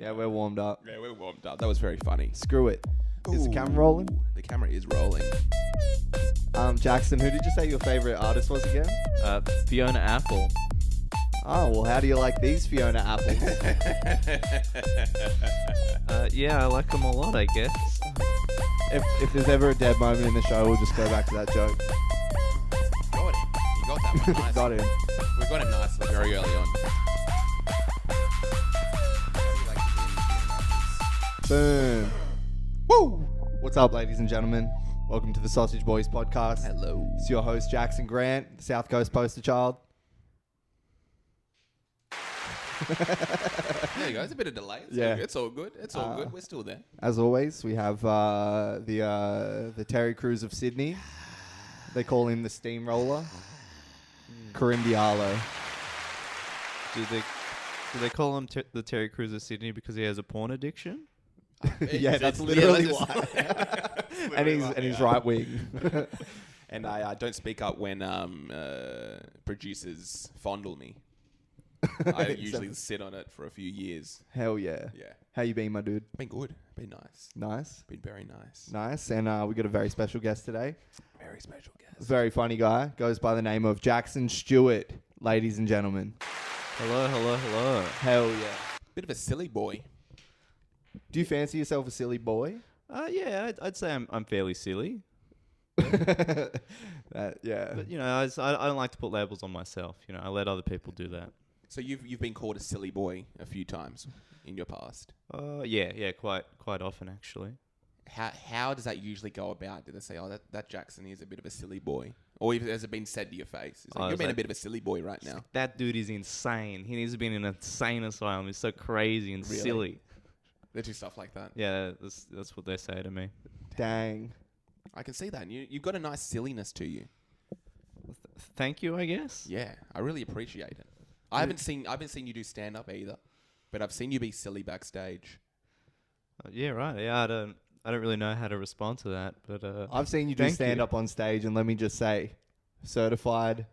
Yeah, we're warmed up. Yeah, we're warmed up. That was very funny. Screw it. Is the camera rolling? The camera is rolling. Jackson, who did you say your favorite artist was again? Fiona Apple. Oh, well, how do you like these Fiona Apples? Yeah, I like them a lot, I guess. If there's ever a dead moment in the show, we'll just go back to that joke. Got it. You got that one nice. Got him. We got it nicely very early on. Boom. Woo! What's up, ladies and gentlemen? Welcome to the Sausage Boys podcast. Hello. It's your host, Jackson Grant, the South Coast poster child. There you go. It's a bit of delay. It's all good. It's all good. We're still there. As always, we have the Terry Crews of Sydney. They call him the Steamroller. Karim Diallo. Do they call him the Terry Crews of Sydney because he has a porn addiction? Yeah, that's literally why. and he's right wing. And I don't speak up when producers fondle me. I usually sit on it for a few years. Hell yeah. Yeah. How you been, my dude? Been good. Been nice. Nice. Been very nice. Nice. And we got a very special guest today. Very special guest. Very funny guy. Goes by the name of Jackson Stewart, ladies and gentlemen. Hello, hello, hello. Hell yeah. Bit of a silly boy. Do you fancy yourself a silly boy? Yeah, I'd say I'm fairly silly. Yeah. But, you know, I don't like to put labels on myself. You know, I let other people do that. So you've been called a silly boy a few times in your past. Yeah, quite often actually. How does that usually go about? Do they say, oh, that Jackson is a bit of a silly boy? Or has it been said to your face? It's like, you're being a bit of a silly boy right now. That dude is insane. He needs to be in an insane asylum. He's so crazy and silly. They do stuff like that. Yeah, that's what they say to me. Dang. I can see that. And you've got a nice silliness to you. Thank you, I guess. Yeah, I really appreciate it. I haven't seen you do stand up either, but I've seen you be silly backstage. Yeah, right. Yeah, I don't really know how to respond to that, but I've seen you do stand up on stage, and let me just say, certified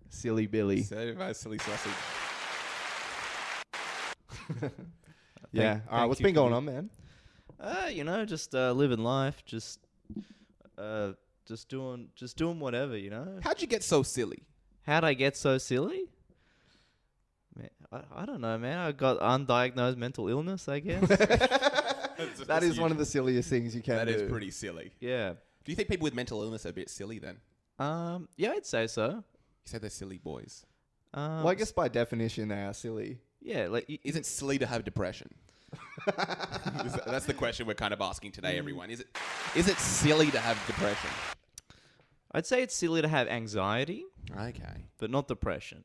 silly Billy. Certified silly sausage. Yeah. All right. What's been going on, man? You know, just living life, just doing whatever, you know. How'd you get so silly? How'd I get so silly? Man, I don't know, man. I got undiagnosed mental illness, I guess. That is one of the silliest things you can do. That is pretty silly. Yeah. Do you think people with mental illness are a bit silly then? Yeah, I'd say so. You said they're silly boys. Well, I guess by definition they are silly. Yeah, like Is it silly to have depression? That's the question we're kind of asking today, everyone. Is it silly to have depression? I'd say it's silly to have anxiety, Okay. but not depression.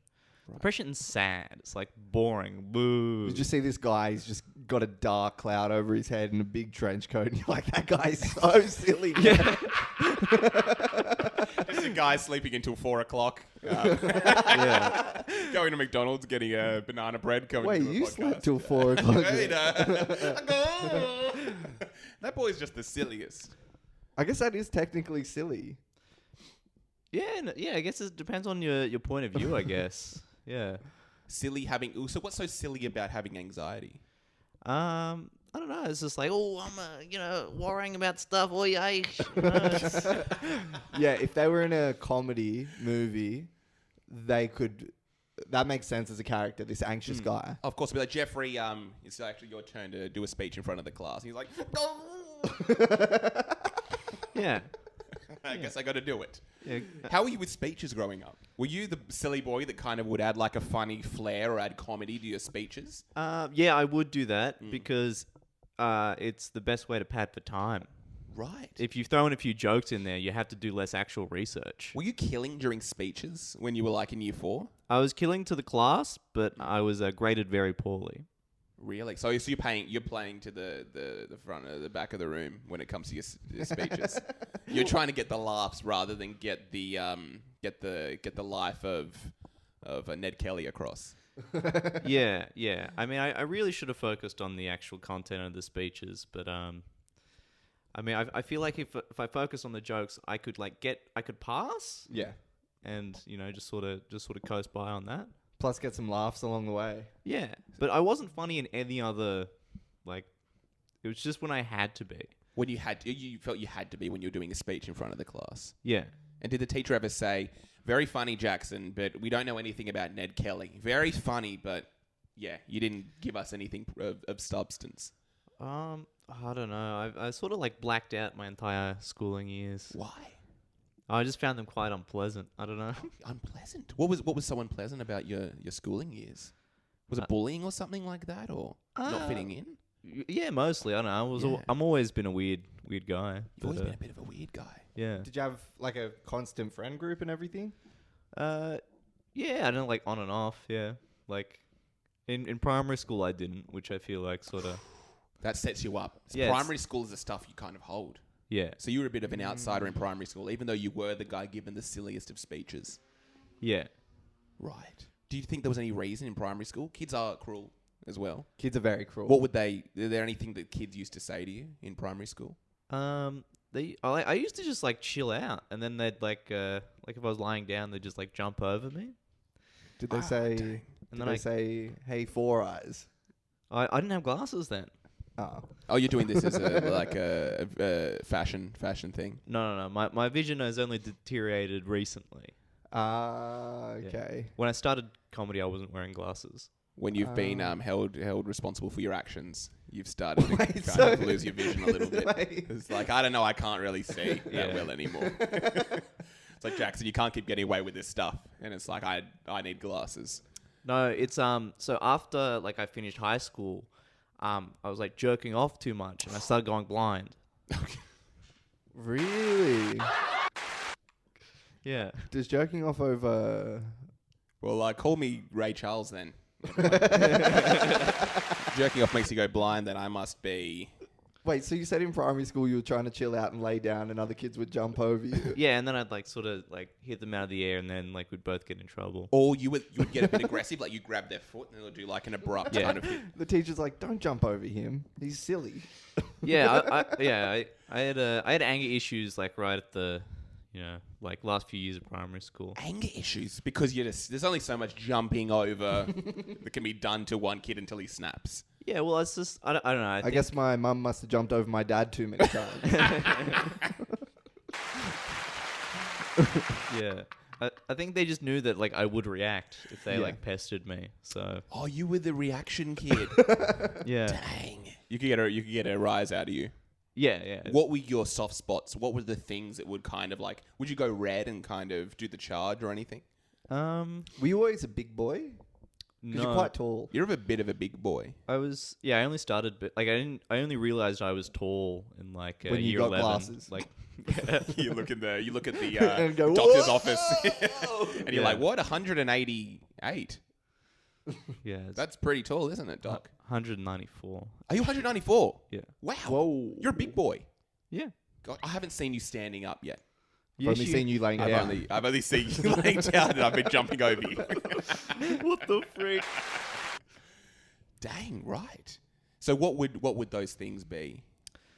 Right. Depression's sad. It's like boring. Boo. Did you see this guy? He's just got a dark cloud over his head and a big trench coat, and you're like, that guy's so silly. Yeah. Just a guy sleeping until 4 o'clock. Yeah. Going to McDonald's, getting a banana bread. Wait, you slept till 4 o'clock? That boy's just the silliest. I guess that is technically silly. Yeah, I guess it depends on your point of view, I guess. Yeah. Silly having... So what's so silly about having anxiety? I don't know. It's just like, I'm, worrying about stuff. Oh, yeah. Yeah, if they were in a comedy movie, they could... That makes sense as a character, this anxious guy. Of course, but like Jeffrey, it's actually your turn to do a speech in front of the class. He's like... Yeah. I guess I got to do it. Yeah. How were you with speeches growing up? Were you the silly boy that kind of would add like a funny flair or add comedy to your speeches? Yeah, I would do that because it's the best way to pad for time. Right. If you throw in a few jokes in there, you have to do less actual research. Were you killing during speeches when you were like in year 4? I was killing to the class, but I was graded very poorly. Really? So you're playing to the front or the back of the room when it comes to your speeches. You're trying to get the laughs rather than get the life of Ned Kelly across. Yeah. I mean, I really should have focused on the actual content of the speeches, but I mean, I feel like if I focus on the jokes, I could pass. Yeah. And just sort of coast by on that. Plus get some laughs along the way. Yeah, but I wasn't funny in any other like, it was just when I had to be. When you felt you had to be when you were doing a speech in front of the class. Yeah. And did the teacher ever say, "Very funny, Jackson, but we don't know anything about Ned Kelly. Very funny, but yeah, you didn't give us anything of substance." I don't know. I sort of like blacked out my entire schooling years. Why? I just found them quite unpleasant. I don't know. Unpleasant. What was so unpleasant about your schooling years? Was it bullying or something like that, or not fitting in? Yeah, mostly. I don't know. I'm always been a weird guy. You've always been a bit of a weird guy. Yeah. Did you have like a constant friend group and everything? Yeah, I don't like on and off. Yeah, like in primary school I didn't, which I feel like sort of. That sets you up. So Yeah, primary school is the stuff you kind of hold. Yeah. So you were a bit of an outsider in primary school, even though you were the guy given the silliest of speeches. Yeah. Right. Do you think there was any reason in primary school? Kids are cruel as well. Kids are very cruel. What would they? Is there anything that kids used to say to you in primary school? I used to just like chill out, and then they'd like if I was lying down, they'd just like jump over me. Did they say? dang. And then they say, "Hey, Four Eyes." I didn't have glasses then. Oh, you're doing this as a fashion thing. No. My vision has only deteriorated recently. Okay. When I started comedy, I wasn't wearing glasses. When you've been held responsible for your actions, you've started to Wait, kind so- of lose your vision a little bit. Wait. It's like, I don't know, I can't really see that Yeah. well anymore. It's like, Jackson, you can't keep getting away with this stuff. And it's like, I need glasses. No, it's so after like I finished high school, I was like jerking off too much, and I started going blind. Really? Yeah. Does jerking off over? Well, call me Ray Charles then. Jerking off makes you go blind, then I must be... Wait, so you said in primary school you were trying to chill out and lay down, and other kids would jump over you? Yeah, and then I'd like sort of like hit them out of the air, and then like we'd both get in trouble. Or you would get a bit aggressive, like you grab their foot and they'll do like an abrupt Yeah. kind of thing. The teacher's like, "Don't jump over him. He's silly." Yeah, I had anger issues like right at the, like last few years of primary school. Anger issues, because there's only so much jumping over that can be done to one kid until he snaps. Yeah, well, it's just I don't know. I guess my mum must have jumped over my dad too many times. Yeah, I think they just knew that like I would react if they Yeah. like pestered me. So Oh, you were the reaction kid. yeah, Dang. You could get a rise out of you. yeah. What were your soft spots? What were the things that would kind of like, would you go red and kind of do the charge or anything? Were you always a big boy? Because No, you're quite tall. You're a bit of a big boy. I was. Yeah, I only started, but like I only realized I was tall in like When you year got 11. glasses. Like, You look at the And go, doctor's "Whoa!" office, and you're Yeah. like, "What? 188? yeah, it's That's pretty tall, isn't it, Doc? 194. Are you 194? Yeah. Wow. Whoa. You're a big boy. Yeah. God, I haven't seen you standing up yet. I've only seen you laying down. I've only seen you laying down, and I've been jumping over you. What the freak? Dang, right. So what would those things be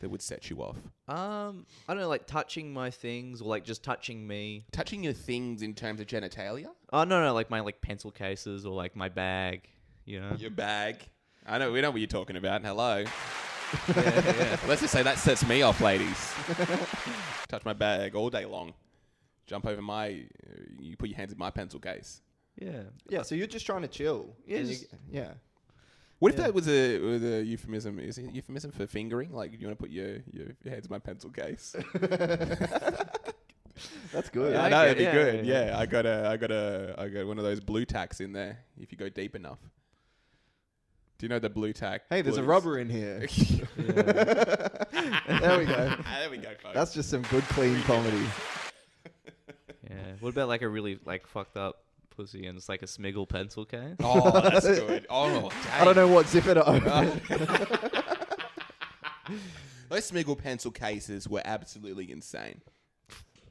that would set you off? I don't know, like touching my things or like just touching me. Touching your things in terms of genitalia? Oh no, like my like pencil cases or like my bag. Your bag. We know what you're talking about. Hello. Yeah. Let's just say that sets me off, ladies. Touch my bag all day long. Jump over you put your hands in my pencil case. Yeah. Yeah, so you're just trying to chill. Yeah, And just- yeah. What if Yeah. that was a euphemism? Is it a euphemism for fingering? Like, you want to put your hands in my pencil case? That's good. Yeah, I I know, like it'd be it. good. Yeah. Yeah, I got one of those blue tacks in there if you go deep enough. Do you know the blue tack? Hey, there's a blues? rubber in here. Yeah. There we go. There we go, folks. That's just some good, clean comedy. Yeah. What about like a really like fucked up pussy and it's like a Smiggle pencil case? Oh, that's good. Oh, I don't know what zipper to open. Those Smiggle pencil cases were absolutely insane.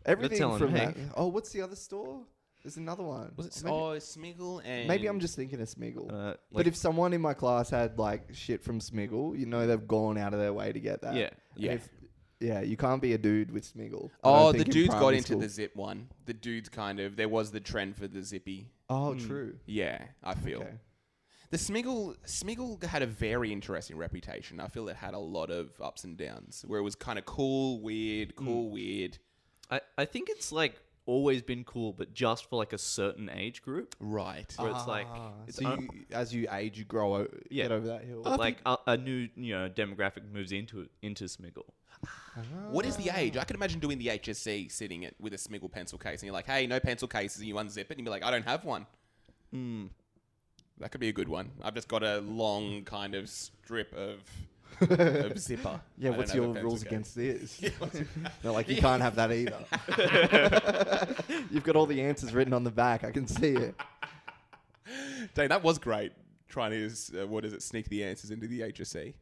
Everything telling from me. that. Oh, what's the other store? There's another one. Was it? Or maybe, Smiggle and maybe I'm just thinking of Smiggle. Like, But if someone in my class had like shit from Smiggle, you know they've gone out of their way to get that. Yeah. Yeah. Yeah, you can't be a dude with Smiggle. I Oh, don't the think in dudes got primary into school. the zip one. The dudes there was the trend for the zippy. Oh, true. Yeah, I feel. Okay. The Smiggle had a very interesting reputation. I feel it had a lot of ups and downs, where it was kind of cool, weird. I think it's like always been cool, but just for like a certain age group. Right. Where it's like, it's so as you age, you grow, get over that hill. but like a new demographic moves into Smiggle. What is the age? I can imagine doing the HSC sitting it with a Smiggle pencil case, and you're like, "Hey, no pencil cases," and you unzip it, and you're like, "I don't have one." That could be a good one. I've just got a long kind of strip of zipper. Yeah, I what's don't have your a pencil rules case. against this? They're like, you can't have that either. You've got all the answers written on the back. I can see it. Dang, that was great. Trying to sneak the answers into the HSC.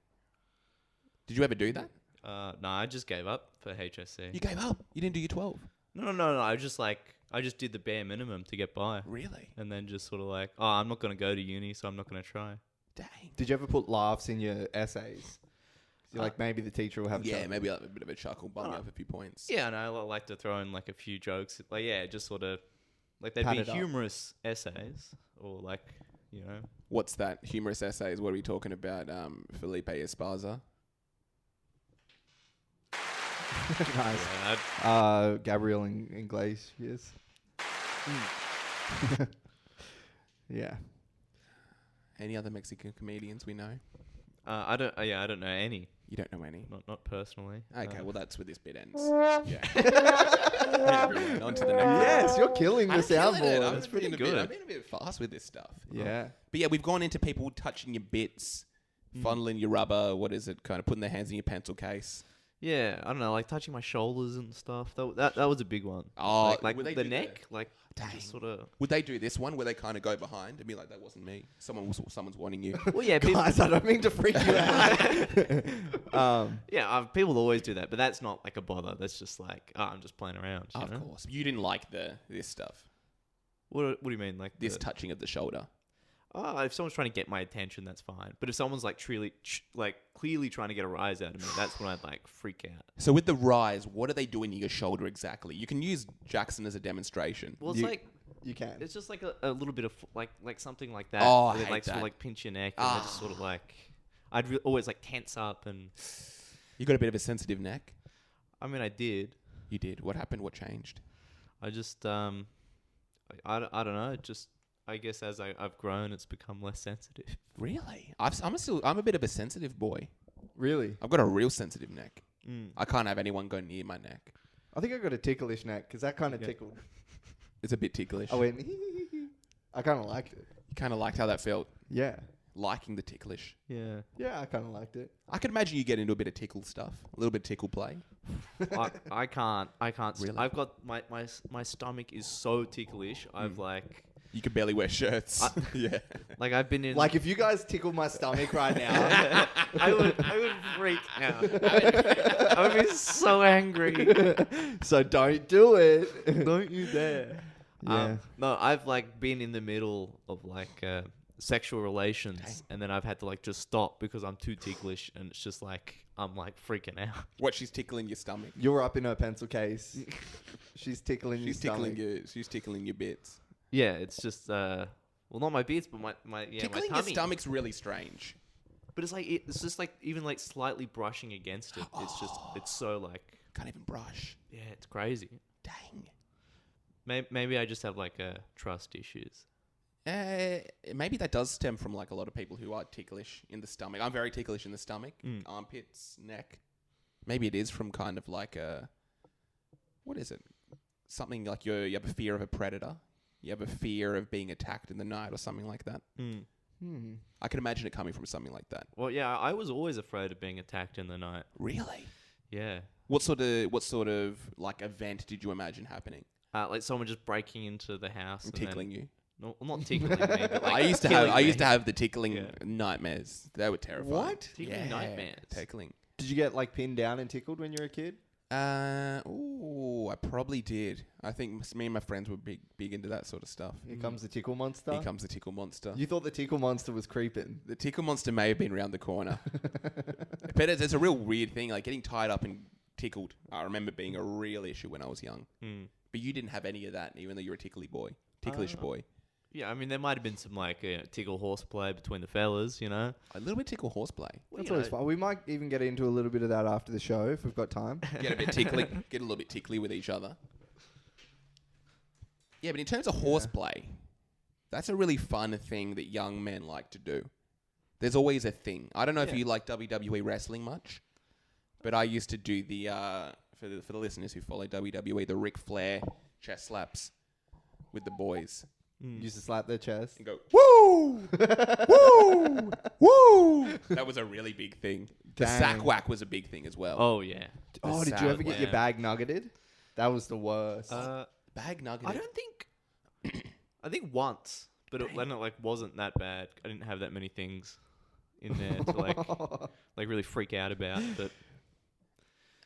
Did you ever do that? No, I just gave up for HSC. You gave up. You didn't do your 12. No. I just did the bare minimum to get by. Really? And then just sort of like, I'm not going to go to uni, so I'm not going to try. Dang. Did you ever put laughs in your essays? You're like, maybe the teacher will have a chuckle. maybe a bit of a chuckle, bump me up a few points. Yeah, and I like to throw in like a few jokes. Like, yeah, just sort of like they'd Pat be it up. humorous essays or like, What's that? Humorous essays? What are we talking about? Felipe Esparza? Nice. yeah, Gabriel Inglés, yes. Yeah. Any other Mexican comedians we know? I don't know any. You don't know any? Not personally. Okay, well, that's where this bit ends. Yeah. Everyone, on to the next Yes, you're killing the I'm killing it. soundboard. That's pretty good. I've been a bit fast with this stuff. Yeah. But yeah, we've gone into people touching your bits, fondling your rubber, what is it, kind of putting their hands in your pencil case. Yeah, I don't know, like touching my shoulders and stuff. That was a big one. Oh, like would they the do neck, like Dang. just sort of. Would they do this one where they kind of go behind and be like, that wasn't me? Someone's wanting you. Well, yeah, people, Guys, I don't mean to freak you out. people always do that, but that's not like a bother. That's just like, I'm just playing around. You Of know? course. You didn't like this stuff. What do you mean, like This touching of the shoulder. If someone's trying to get my attention, that's fine. But if someone's like truly, clearly trying to get a rise out of me, that's when I'd like freak out. So with the rise, what are they doing to your shoulder exactly? You can use Jackson as a demonstration. Well, it's like You can. it's just like a little bit of like something like that. Oh, I where they, hate like sort that. of like pinch your neck and they just sort of like I'd always like tense up and You got a bit of a sensitive neck. I mean I did. You did. What happened? What changed? I just I don't know. It just I guess as I've grown, it's become less sensitive. Really? I'm a bit of a sensitive boy. Really? I've got a real sensitive neck. I can't have anyone go near my neck. I think I got a ticklish neck because that kind of Okay. tickled. It's a bit ticklish. I went, I kind of liked it. You kind of liked how that felt, Yeah. liking the ticklish. Yeah. Yeah, I kind of liked it. I can imagine you get into a bit of tickle stuff, a little bit of tickle play. I can't. Really? I've got my stomach is so ticklish. I've like You could barely wear shirts. Yeah. like I've been in Like if you guys tickle my stomach right now, I would freak out. I would be so angry. so don't do it. Don't you dare. Yeah. No, I've like been in the middle of like sexual relations, and then I've had to like just stop because I'm too ticklish, and it's just like I'm like freaking out. What? She's tickling your stomach. You're up in her pencil case. She's tickling your She's tickling stomach. She's tickling your bits. Yeah, it's just well, not my bits, but my Tickling my your tummy. stomach's really strange. But it's like it's just like even like slightly brushing against it. It's just it's so like Can't even brush. yeah, it's crazy. Dang. Maybe I just have like trust issues. Maybe that does stem from like a lot of people who are ticklish in the stomach. I'm very ticklish in the stomach, armpits, neck. Maybe it is from kind of like what is it? Something like you have a fear of a predator. You have a fear of being attacked in the night or something like that. I can imagine it coming from something like that. Well, yeah, I was always afraid of being attacked in the night. Really? Yeah. What sort of like event did you imagine happening? Like someone just breaking into the house And and tickling you? No, well, not tickling me, but like I used to have the tickling Yeah. nightmares. They were terrifying. What? Tickling nightmares. Tickling. Did you get like pinned down and tickled when you were a kid? I probably did. I think me and my friends were big into that sort of stuff. Here comes the tickle monster. Here comes the tickle monster. You thought the tickle monster was creeping. The tickle monster may have been round the corner. But it's a real weird thing, like getting tied up and tickled. I remember being a real issue when I was young. But you didn't have any of that, even though you're a ticklish boy. Yeah, I mean, there might have been some like tickle horseplay between the fellas, you know. A little bit tickle horseplay. That's you always know. fun. We might even get into a little bit of that after the show if we've got time. Get a bit tickly. Get a little bit tickly with each other. Yeah, but in terms of horseplay, that's a really fun thing that young men like to do. There's always a thing. I don't know if you like WWE wrestling much, but I used to do the for the listeners who follow WWE, the Ric Flair chest slaps with the boys. Used to slap their chest. And go, woo! Woo! Woo! That was a really big thing. The Dang. sack whack was a big thing as well. Oh yeah. Oh, did you ever get your yeah. bag nuggeted? That was the worst. Bag nugget. I don't think. I think once, but it like wasn't that bad. I didn't have that many things in there to like really freak out about. But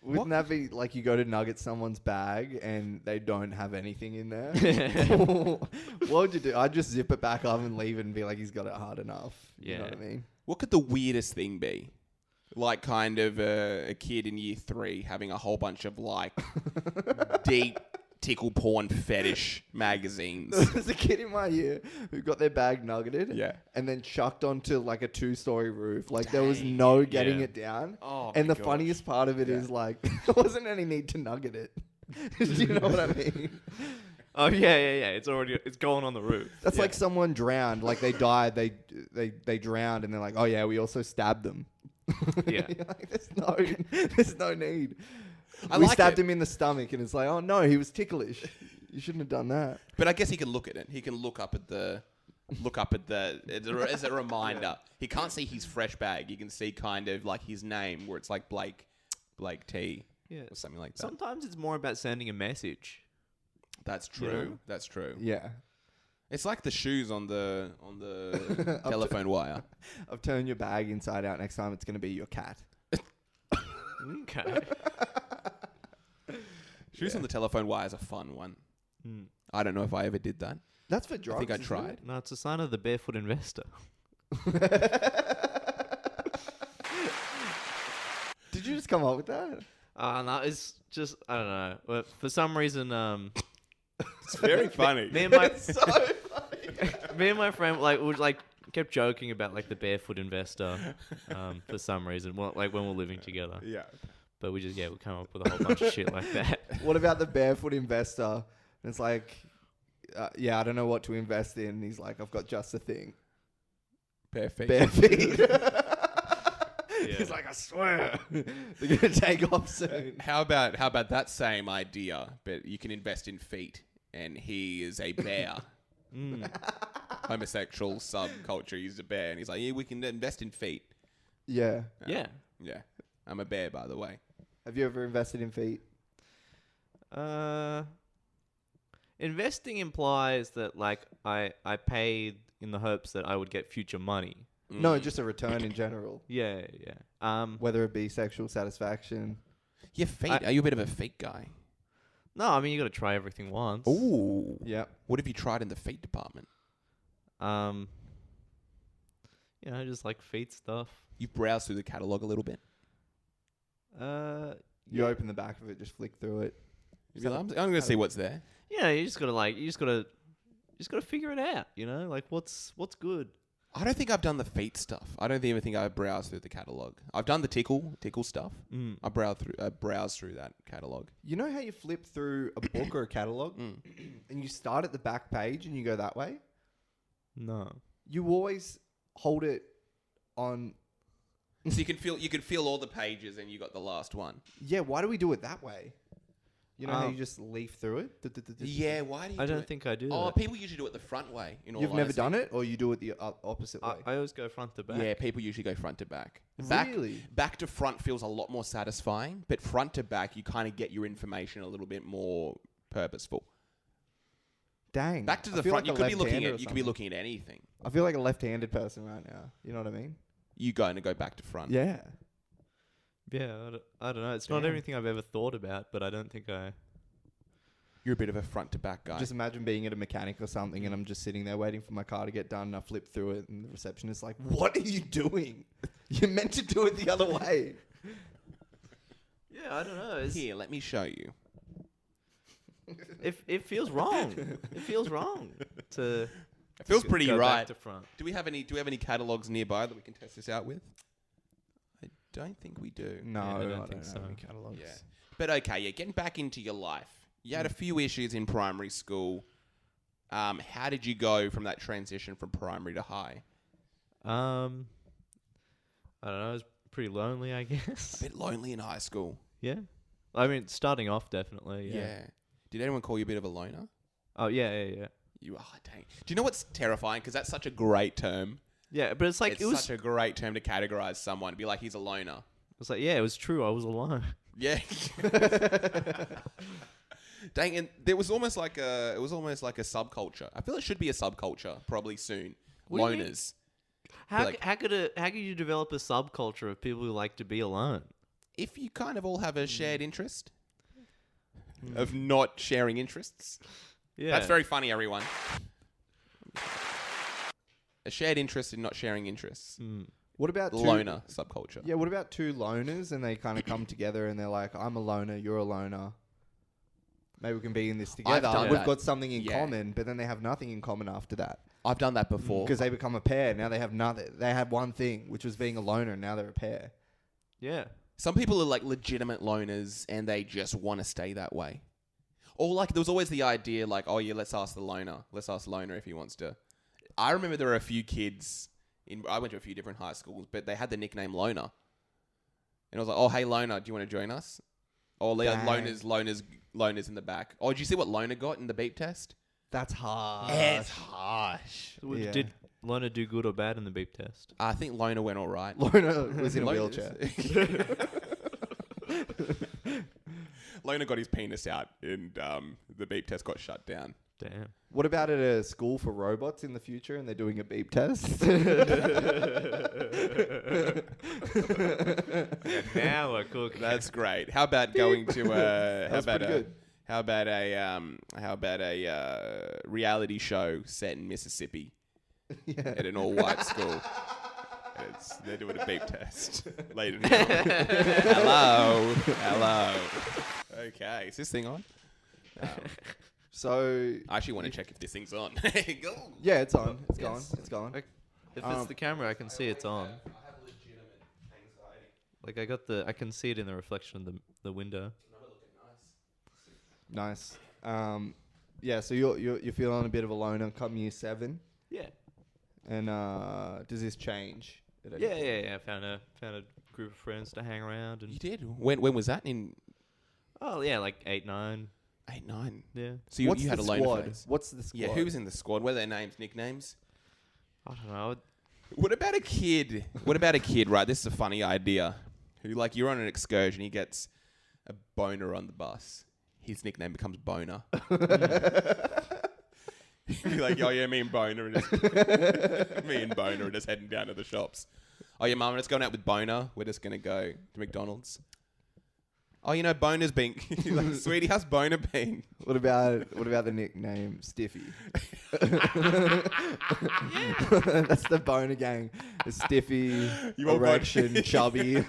Wouldn't that be like you go to nugget someone's bag and they don't have anything in there? What would you do? I'd just zip it back up and leave it and be like, he's got it hard enough. You know Yeah. what I mean? What could the weirdest thing be? Like kind of a kid in year 3 having a whole bunch of like deep tickle porn fetish magazines. There's a kid in my year who got their bag nuggeted and then chucked onto like a 2-story roof. Like there was no getting it down. Oh, and my the gosh. funniest part of it is like, there wasn't any need to nugget it. Do you know what I mean? oh yeah. It's going on the roof. That's like someone drowned, like they died, they drowned, and they're like, oh yeah, we also stabbed them. Yeah. You're like, there's no need. I We like stabbed it. him in the stomach, and it's like, oh no, he was ticklish. You shouldn't have done that. But I guess he can look at it. He can look up at the as a reminder. He can't see his fresh bag. He can see kind of like his name where it's like Blake T. Yeah. Or something like that. Sometimes it's more about sending a message. That's true. You know? That's true. Yeah, It's like the shoes on the telephone wire. I've turned your bag inside out. Next time, it's gonna be your cat. Okay. Shoes on the telephone wire is a fun one. I don't know if I ever did that. That's for drugs. I think I isn't tried. it? No, it's a sign of the barefoot investor. Did you just come up with that? No, it's just I don't know. But for some reason, It's very funny. me and my It's so funny. me and my friend would kept joking about like the barefoot investor, for some reason. Well, like when we're living together. Yeah. But we come up with a whole bunch of shit like that. What about the barefoot investor? And it's like, yeah, I don't know what to invest in. And he's like, I've got just the thing. Bare feet. Bare feet. Yeah. He's like, I swear, they're gonna take off soon. How about that same idea, but you can invest in feet, and he is a bear. Homosexual subculture. He's a bear, and he's like, yeah, we can invest in feet. Yeah. Yeah. Yeah, I'm a bear, by the way. Have you ever invested in feet? Investing implies that like I paid in the hopes that I would get future money. No, just a return in general. Yeah. Whether it be sexual satisfaction. Yeah, feet. Are you a bit of a feet guy? No, I mean you got to try everything once. Ooh. Yeah. What have you tried in the feet department? Just like feet stuff. You've browsed through the catalog a little bit. You open the back of it, just flick through it. You'd be like, I'm going to see what's there. Yeah, you just gotta figure it out. You know, like what's good. I don't think I've done the feet stuff. I don't even think I've browsed through the catalog. I've done the tickle stuff. I browsed through that catalog. You know how you flip through a book or a catalog and you start at the back page and you go that way? No. You always hold it on. So you can feel all the pages and you got the last one. Yeah, why do we do it that way? You know how you just leaf through it? Yeah, why do you I do don't it? think I do Oh, that. people usually do it the front way. You've never done it, or you do it the opposite way? I always go front to back. Yeah, people usually go front to back. Really? Back to front feels a lot more satisfying, but front to back, you kind of get your information a little bit more purposeful. Dang. Back to I the feel front, like you a could be looking left-hander at or you could be something. looking at anything. I feel like a left-handed person right now. You know what I mean? You go back to front. Yeah. Yeah, I don't know. It's not everything I've ever thought about, but I don't think I... You're a bit of a front to back guy. Just imagine being at a mechanic or something and I'm just sitting there waiting for my car to get done and I flip through it and the receptionist's like, what are you doing? You're meant to do it the other way. Yeah, I don't know. Here, let me show you. It feels wrong. It feels wrong to It feels pretty Go right. back to front. Do we have any catalogs nearby that we can test this out with? I don't think we do. No, Yeah, I I don't don't think have so. any catalogs. Yeah. But okay, yeah, getting back into your life. You had a few issues in primary school. How did you go from that transition from primary to high? I don't know. I was pretty lonely, I guess. A bit lonely in high school. Yeah. I mean, starting off, definitely. Yeah. Yeah. Did anyone call you a bit of a loner? Oh, yeah. You are, dang. Do you know what's terrifying? Because that's such a great term. Yeah, but it's like, It's it was such a great term to categorize someone. Be like, he's a loner. yeah, it was true. I was alone. Yeah. Dang, and it was almost like a subculture. I feel it should be a subculture probably soon. What do you mean? Loners. How could you develop a subculture of people who like to be alone? If you kind of all have a shared interest of not sharing interests. Yeah. That's very funny, everyone. A shared interest in not sharing interests. What about Loner subculture. Yeah, what about two loners and they kind of come together and they're like, I'm a loner, you're a loner. Maybe we can be in this together. done We've that. got something in Yeah. common, but then they have nothing in common after that. I've done that before. Because they become a pair. Now they have nothing. They had one thing, which was being a loner, and now they're a pair. Yeah. Some people are like legitimate loners and they just want to stay that way. Or like there was always the idea like, oh yeah, let's ask the loner. Let's ask the loner if he wants to. I remember there were a few kids I went to a few different high schools, but they had the nickname Loner. And I was like, oh hey Loner, do you want to join us? Or Dang. loners in the back. Oh, did you see what Loner got in the beep test? That's harsh. It's harsh. Yeah. Did Lona do good or bad in the beep test? I think Loner went all right. Loner was in a Loner- wheelchair. Loner got his penis out and the beep test got shut down. Damn. What about at a school for robots in the future and they're doing a beep test? Now we're cooking. That's great. How about going to That's pretty good. how about a reality show set in Mississippi at an all white school? They're doing a beep test later now. Hello. Okay, is this thing on? So, I actually want to check if this thing's on. Go. yeah, it's on. It's Yes. gone. It's gone. If it's the camera, I can see it's on. I have legitimate anxiety. Like I can see it in the reflection of the window. Not looking nice. Nice. Yeah, so you're feeling a bit of a loner come year 7. Yeah. And does this change? at any Yeah, point? yeah. I found a group of friends to hang around and. You did? When was that? In Oh yeah, like 8, 9. 8, 9. Yeah. So you, What's you had the a loner squad? phase. What's the squad? Yeah, who was in the squad? What are their names, nicknames? I don't know. What about a kid? Right, this is a funny idea. Who, like, you're on an excursion, he gets a boner on the bus. His nickname becomes Boner. He'd be like, oh yeah, me and Boner are just heading down to the shops. Oh yeah, Mum, let's going out with Boner. We're just gonna go to McDonald's. Oh, you know, Boner's been like, sweetie, how's Boner been? What about the nickname Stiffy? That's the boner gang. The Stiffy, You all got- erection, chubby.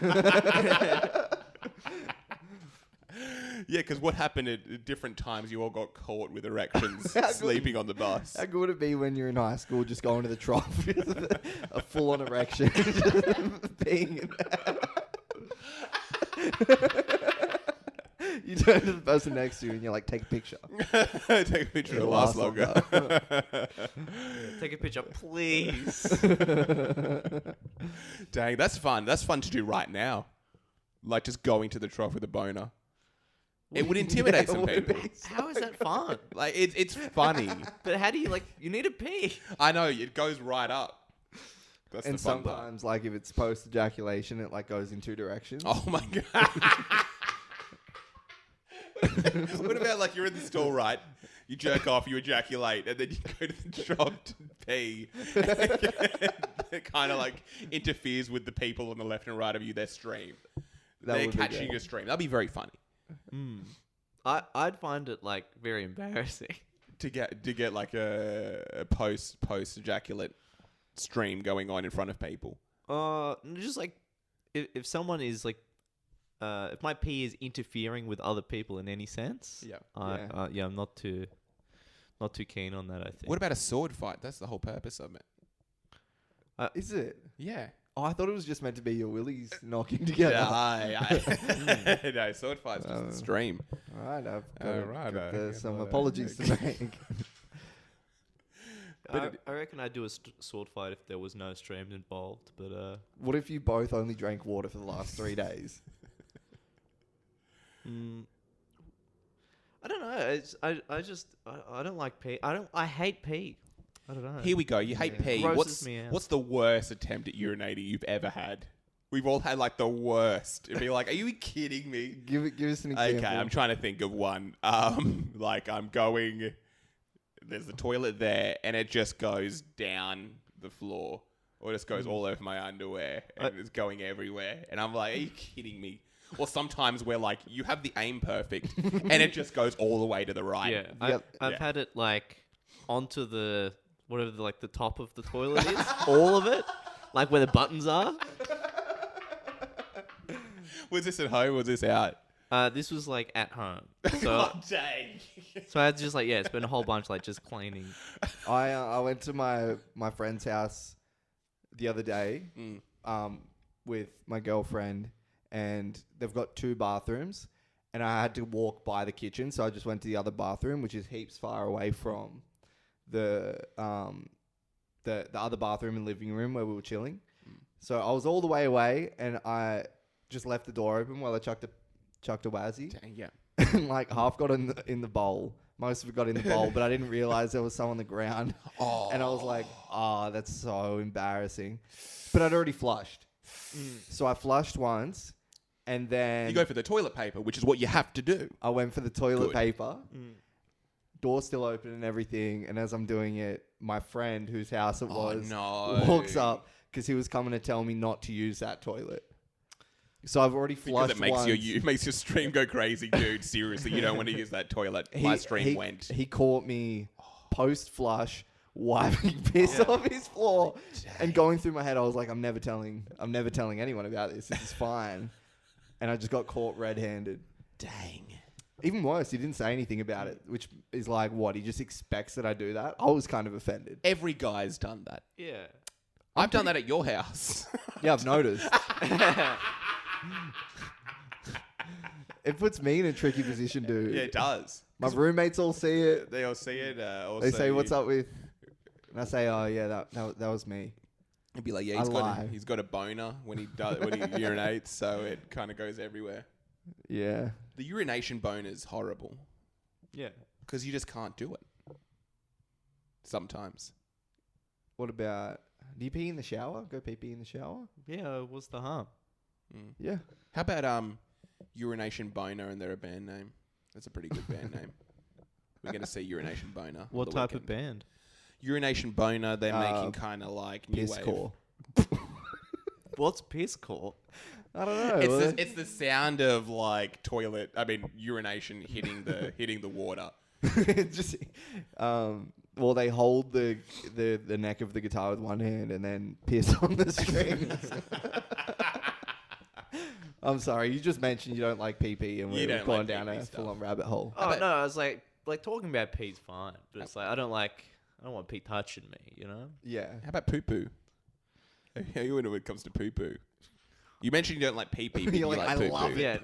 Yeah, because what happened at different times, you all got caught with erections How good- sleeping on the bus. How good would it be when you're in high school just going to the trough with a full-on erection, being in You turn to the person next to you and you're like, take a picture. Take a picture, it'll last longer. Take a picture, please. Dang, that's fun. That's fun to do right now. Like just going to the trough with a boner. It would intimidate Yeah, some would it people. be? How is that fun? Like it's funny. But how do you you need to pee? I know it goes right up. That's And the fun part. sometimes, like, if it's post ejaculation, it like goes in 2 directions. Oh my god. What about like you're in the store, right? You jerk off, you ejaculate, and then you go to the shop to pee. It kind of like interferes with the people on the left and right of you, their stream. That They're would be catching good. your stream. That'd be very funny. I'd find it very embarrassing. To get like a post ejaculate stream going on in front of people. Just like if someone is if my pee is interfering with other people in any sense, Yeah. I'm not too not too keen on that. I think. What about a sword fight? That's the whole purpose of it. Is it? Yeah. Oh, I thought it was just meant to be your willies knocking together. No, sword fight's just the stream. All right, I've Right, got some yeah, apologies to make. I reckon I'd do a sword fight if there was no stream involved. But What if you both only drank water for the last 3 days? I don't know. I don't like pee. I hate pee. I don't know. Here we go. You hate pee. Grosses me out. What's the worst attempt at urinating you've ever had? We've all had like the worst. It'd be like, are you kidding me? Give us an example. Okay, I'm trying to think of one. Like I'm going. There's the toilet there, and it just goes down the floor, or just goes all over my underwear, and it's going everywhere. And I'm like, are you kidding me? Or sometimes where like you have the aim perfect, and it just goes all the way to the right. Yeah, I've had it like onto the whatever the top of the toilet is, all of it, like where the buttons are. Was this at home or was this out? This was like at home. So, dang. so I had to just spend a whole bunch just cleaning. I went to my friend's house the other day with my girlfriend, and they've got 2 bathrooms, and I had to walk by the kitchen, so I just went to the other bathroom, which is heaps far away from the other bathroom and living room where we were chilling. So I was all the way away, and I just left the door open while I chucked a wazzy. Dang, yeah. And like half got in the bowl. Most of it got in the bowl, but I didn't realize there was some on the ground. Oh. And I was like, that's so embarrassing. But I'd already flushed. So I flushed once, and then You go for the toilet paper, which is what you have to do. I went for the toilet Good. paper. Door still open and everything. And as I'm doing it, my friend whose house it was walks up because he was coming to tell me not to use that toilet. So I've already flushed Because it makes your stream go crazy, dude. Seriously, you don't want to use that toilet. My stream went. He caught me post-flush, wiping piss off his floor, and going through my head, I was like, I'm never telling anyone about this. This is fine. And I just got caught red-handed. Dang. Even worse, he didn't say anything about it, which is like, what? He just expects that I do that? I was kind of offended. Every guy's done that. Yeah. I've done that at your house. Yeah, I've noticed. It puts me in a tricky position, dude. Yeah, it does. My roommates all see it. They all see it. They say, "What's up with?" And I say, "Oh yeah, that was me." He'd be like, "Yeah, he's got a boner when he urinates, so it kind of goes everywhere." Yeah. The urination boner is horrible Yeah. because you just can't do it. Sometimes. What about? Do you pee in the shower? Go pee in the shower? Yeah. What's the harm? Yeah. How about Urination Boner and they're a band name? That's a pretty good band name. We're going to see Urination Boner. What type of band? Urination Boner, they're making kind of like new wave. Pisscore. What's pisscore? I don't know. It's the sound of like urination hitting the water. Just, well, they hold the neck of the guitar with one hand and then piss on the strings. I'm sorry, you just mentioned you don't like pee and we've gone down a full-on rabbit hole. Oh no, I was like talking about pee's fine, but it's like I don't want pee touching me, you know? Yeah. How about poo-poo? How you when it comes to poo-poo? You mentioned you don't like pee-pee, but You're you like, like I poo-poo. love it.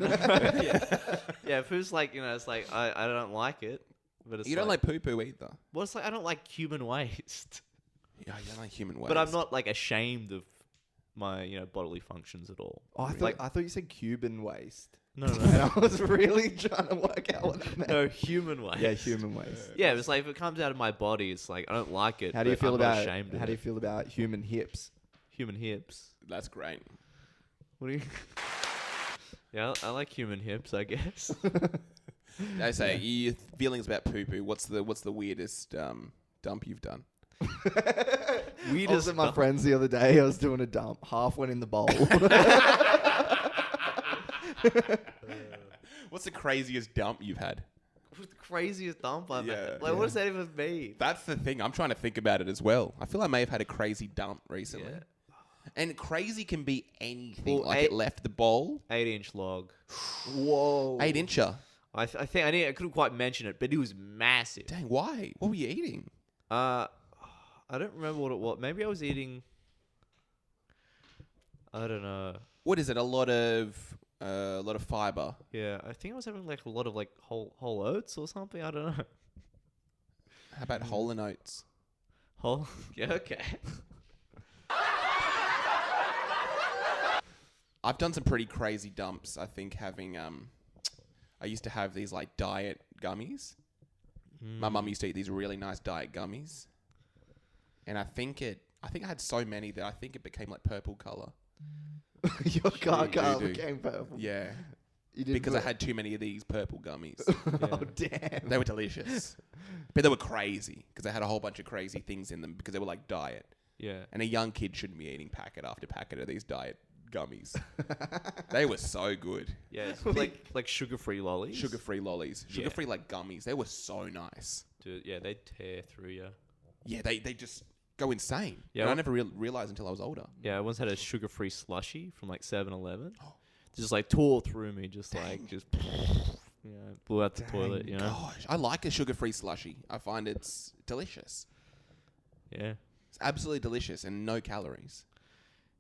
Yeah. Yeah, poo's like, it's like I don't like it, but it's You don't like poo-poo either. Well, it's like I don't like human waste. Yeah, you don't like human waste. But I'm not like ashamed of my, bodily functions at all. Oh, I thought you said Cuban waste. No. And I was really trying to work out what that meant. No, human waste. Yeah, human waste. Yeah, it's like if it comes out of my body, it's like I don't like it. How do you but feel I'm not about ashamed of how do you it. feel about human hips? Human hips? That's great. What do you? Yeah, I like human hips, I guess. I say, your feelings about poo-poo. What's the weirdest dump you've done? I was at my friend's the other day. I was doing a dump. Half went in the bowl. What's the craziest dump you've had? The craziest dump I've Yeah. had. Like, what does that even mean? That's the thing. I'm trying to think about it as well. I feel I may have had a crazy dump recently. Yeah. And crazy can be anything. Well, like it left the bowl. 8-inch log. Whoa. 8-incher. I think I couldn't quite mention it, but it was massive. Dang, why? What were you eating? I don't remember what it was. Maybe I was eating. I don't know. What is it? A lot of fiber. Yeah, I think I was having like a lot of like whole oats or something. I don't know. How about whole and oats? Whole. Yeah. Okay. I've done some pretty crazy dumps. I think having I used to have these like diet gummies. My mum used to eat these really nice diet gummies, and I think I had so many that I think it became like purple color. Your car do. became purple. Yeah, You did because I had too many of these purple gummies. Oh damn! They were delicious, but they were crazy because they had a whole bunch of crazy things in them because they were like diet. Yeah. And a young kid shouldn't be eating packet after packet of these diet gummies. They were so good. Yeah. It's like sugar-free lollies. Sugar-free lollies. Yeah. Sugar-free like gummies. They were so nice. Dude, yeah, they tear through you. Yeah, they just go insane. Yeah, And I well- never realized until I was older. Yeah, I once had a sugar-free slushy from like 7-Eleven. Just like tore through me, blew out the toilet, you know? Gosh, I like a sugar-free slushy. I find it's delicious. Yeah. It's absolutely delicious and no calories.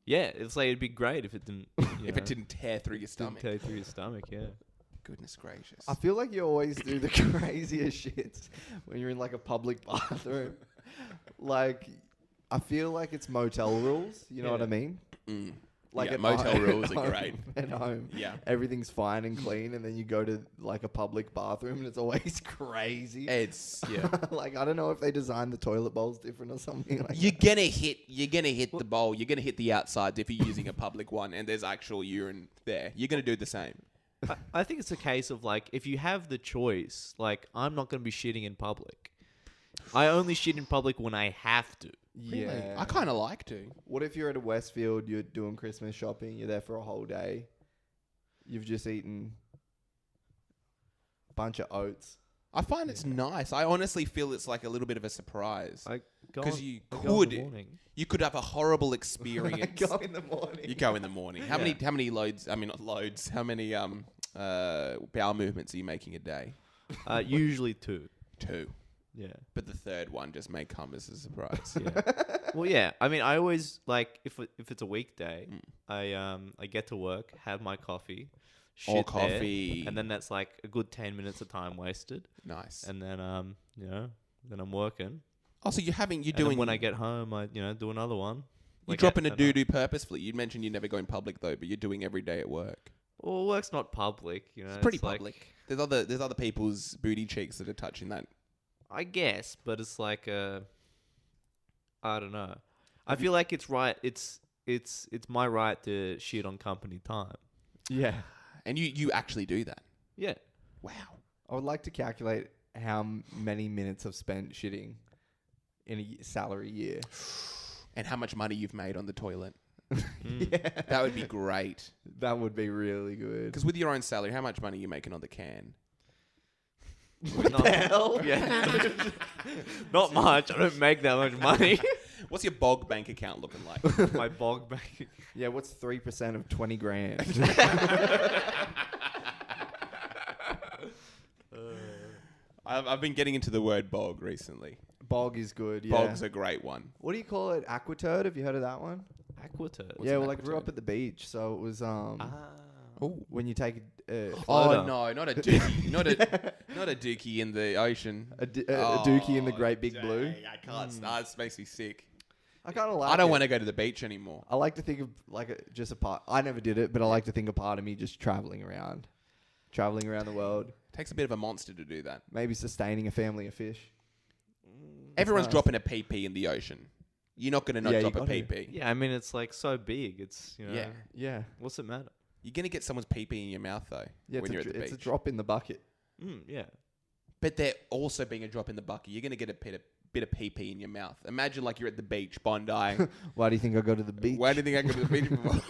Yeah, it's like it'd be great if it didn't. If it didn't tear through your stomach. tear through your stomach, yeah. Goodness gracious. I feel like you always do the craziest shits when you're in like a public bathroom. Like, I feel like it's motel rules. You know what I mean? Mm. Like Yeah, at motel home- rules at are home- great. At home, Yeah. everything's fine and clean, and then you go to like a public bathroom, and it's always crazy. It's Yeah. Like, I don't know if they designed the toilet bowls different or something. Like you're gonna hit the bowl. You're gonna hit the outsides if you're using a public one and there's actual urine there. You're gonna do the same. I think it's a case of like, if you have the choice, like, I'm not going to be shitting in public. I only shit in public when I have to. Yeah. I kind of like to. What if you're at a Westfield, you're doing Christmas shopping, you're there for a whole day, you've just eaten a bunch of oats. I find it's nice. I honestly feel it's like a little bit of a surprise. I go Because on- you I go in the could morning. you could have a horrible experience. Go in the morning. You go in the morning. How many loads? I mean, not loads. How many bowel movements are you making a day? Usually 2. 2. Yeah. But the third one just may come as a surprise. Yeah. Well, yeah. I mean, I always like if it's a weekday, I get to work, have my coffee, shit Or there, coffee. and then that's like a good 10 minutes of time wasted, Nice. and then then I'm working. Oh, so you're And then doing when I get home, I do another one. you're Like dropping at a doo-doo purposefully. You mentioned you never go in public though, but you're doing every day at work. Well, work's not public, you know. It's pretty like- public. There's other people's booty cheeks that are touching that. I guess, but it's like I don't know. I feel like it's right. It's my right to shit on company time. Yeah. And you actually do that. Yeah. Wow. I would like to calculate how many minutes I've spent shitting in a salary year. And how much money you've made on the toilet. Yeah. That would be great. That would be really good. Because with your own salary, how much money are you making on the can? What the hell? Yeah. Not much. I don't make that much money. What's your bog bank account looking like? My bog bank. Yeah, what's 3% of 20 grand? I've been getting into the word bog recently. Bog is good, yeah. Bog's a great one. What do you call it? Aquaturd? Have you heard of that one? Aquaturd. Yeah, an well, I grew aquaturd? up at the beach, so it was Oh. when you take Oh Floater. no, not a dookie, not a dookie in the ocean. a dookie in the great big blue. Dang, I can't start. This makes me sick. I kind of like. I don't it. want to go to the beach anymore. I like to think of like just a part. I never did it, but I like to think a part of me just traveling around the world, Takes a bit of a monster to do that. maybe sustaining a family of fish. Everyone's nice. dropping a PP in the ocean. You're not going to not Yeah, you drop a gotta. PP. Yeah, I mean, it's like so big. It's, Yeah. Yeah, What's it matter? You're going to get someone's PP in your mouth though yeah. when you're at the It's a beach. drop in the bucket. Yeah. But they're also being a drop in the bucket. You're going to get a bit of PP in your mouth. Imagine like you're at the beach, Bondi. Why do you think I go to the beach? Why do you think I go to the beach before?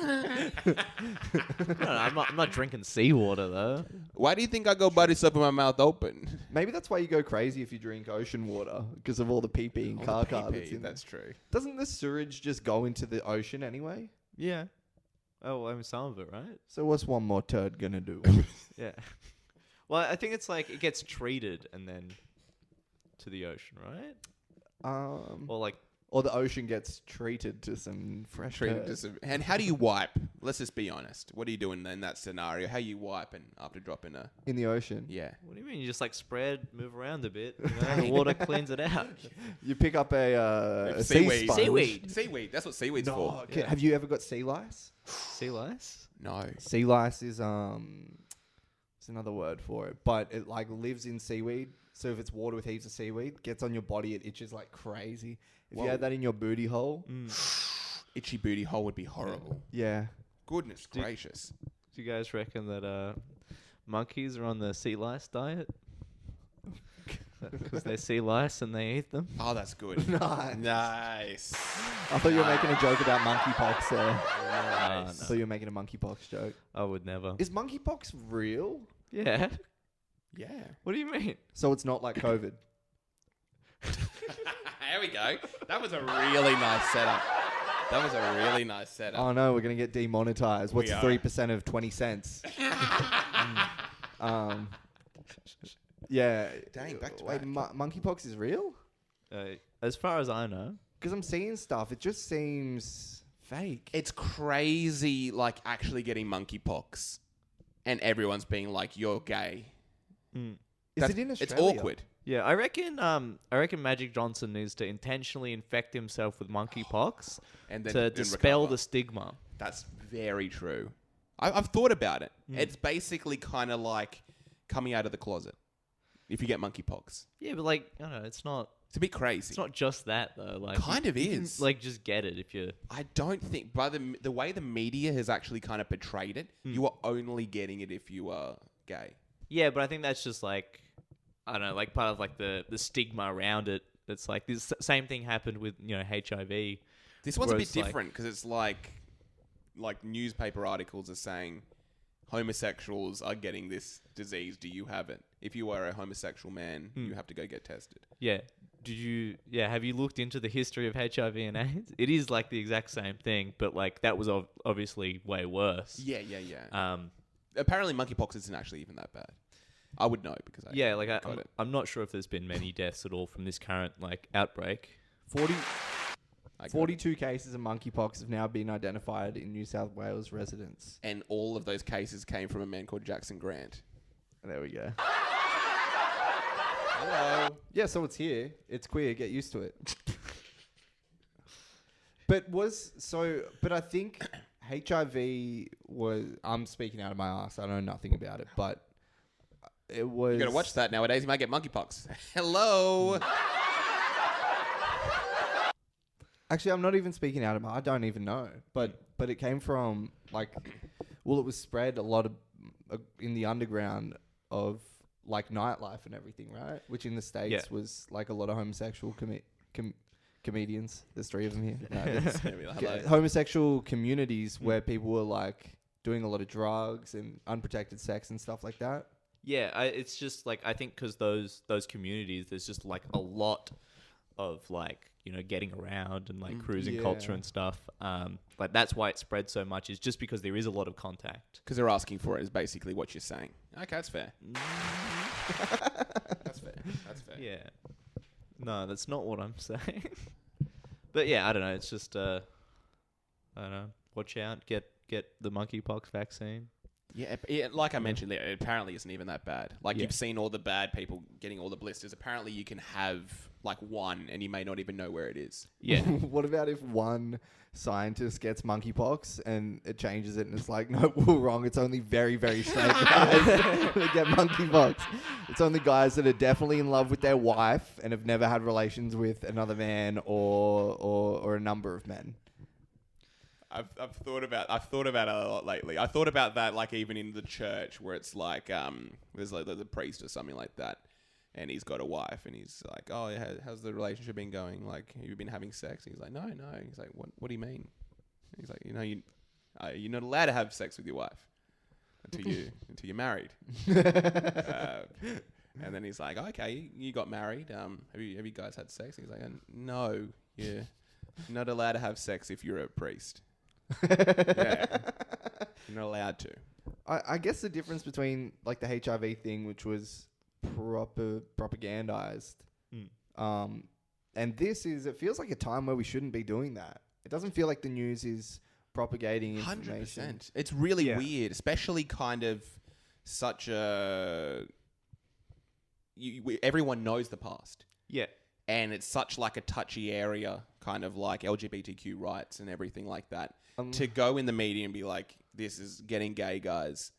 No, I'm not drinking seawater though. Why do you think I go body soap with my mouth open? Maybe that's why you go crazy if you drink ocean water because of all the pee and All the car PP, that's in that's true. there. Doesn't the sewage just go into the ocean anyway? Yeah. Oh, well, I mean, some of it, right? So what's one more turd gonna do? Yeah. Well, I think it's like it gets treated and then to the ocean, right? Or like Or the ocean gets treated to some fresh turd. And how do you wipe? Let's just be honest. What are you doing in that scenario? How you wiping after dropping a... In the ocean. Yeah. what do you mean? You just like spread, move around a bit. You know? The water cleans it out. You pick up a Seaweed. Seaweed. Seaweed. That's what seaweed's No, for. okay, have you ever got sea lice? Sea lice? No. Sea lice is it's another word for it, but it like lives in seaweed. So if it's water with heaps of seaweed, gets on your body, it itches like crazy. If you had that in your booty hole, Itchy booty hole would be horrible. yeah. Goodness gracious. Do you guys reckon that monkeys are on the sea lice diet? Because they're sea lice and they eat them? Oh, that's good. Nice. Nice. I thought you were making a joke about monkeypox there. I Nice. thought you were making a monkeypox joke. I would never. Is monkeypox real? Yeah. Yeah. What do you mean? So it's not like COVID. There we go. That was a really nice setup. Oh no, we're gonna get demonetized. What's We are. 3% of 20 cents? Yeah. Dang, back to Wait, back. monkeypox is real? As far as I know. Because I'm seeing stuff. It just seems fake. It's crazy, like, actually getting monkeypox. And everyone's being like, you're gay. Is it in It's Australia? awkward. Yeah, I reckon Magic Johnson needs to intentionally infect himself with monkeypox And then to and dispel recover. the stigma. That's very true. I've thought about it. It's basically kind of like coming out of the closet if you get monkeypox. Yeah, but like, I don't know, it's not It's a bit crazy. just that though. Like Kind of you can, is. like just get it if you I don't think, by the way the media has actually kind of portrayed it, you are only getting it if you are gay. Yeah, but I think that's just like I don't know, like part of like the stigma around it. It's like this same thing happened with, HIV. This one's a Where bit it's like- different because it's like newspaper articles are saying homosexuals are getting this disease. Do you have it? If you are a homosexual man, you have to go get tested. Yeah. Have you looked into the history of HIV and AIDS? It is like the exact same thing, but like that was obviously way worse. Yeah. Apparently monkeypox isn't actually even that bad. I would know because I got it. I'm not sure if there's been many deaths at all from this current like outbreak. 42 cases of monkeypox have now been identified in New South Wales residents. And all of those cases came from a man called Jackson Grant. There we go. Hello. Yeah, so it's here. It's queer. Get used to it. But I think HIV was... I'm speaking out of my ass. I know nothing about it, but it was... You gotta watch that nowadays. You might get monkeypox. Hello. Actually, I'm not even speaking out of my... I don't even know. But it came from, like... Well, it was spread a lot of... in the underground of, like, nightlife and everything, right? Which in the States was, like, a lot of homosexual comedians. There's 3 of them here. No, Hello. homosexual communities where people were, like, doing a lot of drugs and unprotected sex and stuff like that. Yeah, it's just like I think because those communities, there's just like a lot of like getting around and like cruising culture and stuff. Like that's why it spread so much is just because there is a lot of contact. Because they're asking for it is basically what you're saying. Okay, that's fair. That's fair. Yeah, no, that's not what I'm saying. But yeah, I don't know. It's just I don't know. Watch out. Get the monkeypox vaccine. Yeah, like I mentioned, it apparently isn't even that bad. Like, Yeah. you've seen all the bad people getting all the blisters. Apparently, you can have, like, one, and you may not even know where it is. Yeah. What about if one scientist gets monkeypox and it changes it and it's like, no, we're wrong. It's only very, very straight guys that get monkeypox. It's only guys that are definitely in love with their wife and have never had relations with another man or a number of men. I've thought about it a lot lately. I thought about that, like, even in the church where it's like there's like the priest or something like that, and he's got a wife and he's like, oh, how's the relationship been going? Like, have you been having sex? And he's like, no. He's like, what do you mean? And he's like, you're not allowed to have sex with your wife until you're married. And then he's like, okay, you got married. Have you guys had sex? And he's like, no, you're not allowed to have sex if you're a priest. Yeah. You're not allowed to. I guess the difference between like the HIV thing, which was propagandized, and this is, it feels like a time where we shouldn't be doing that. It doesn't feel like the news is propagating information. 100%. It's really weird, especially kind of such a... everyone knows the past. Yeah. And it's such like a touchy area, kind of like LGBTQ rights and everything like that. To go in the media and be like, this is getting gay, guys.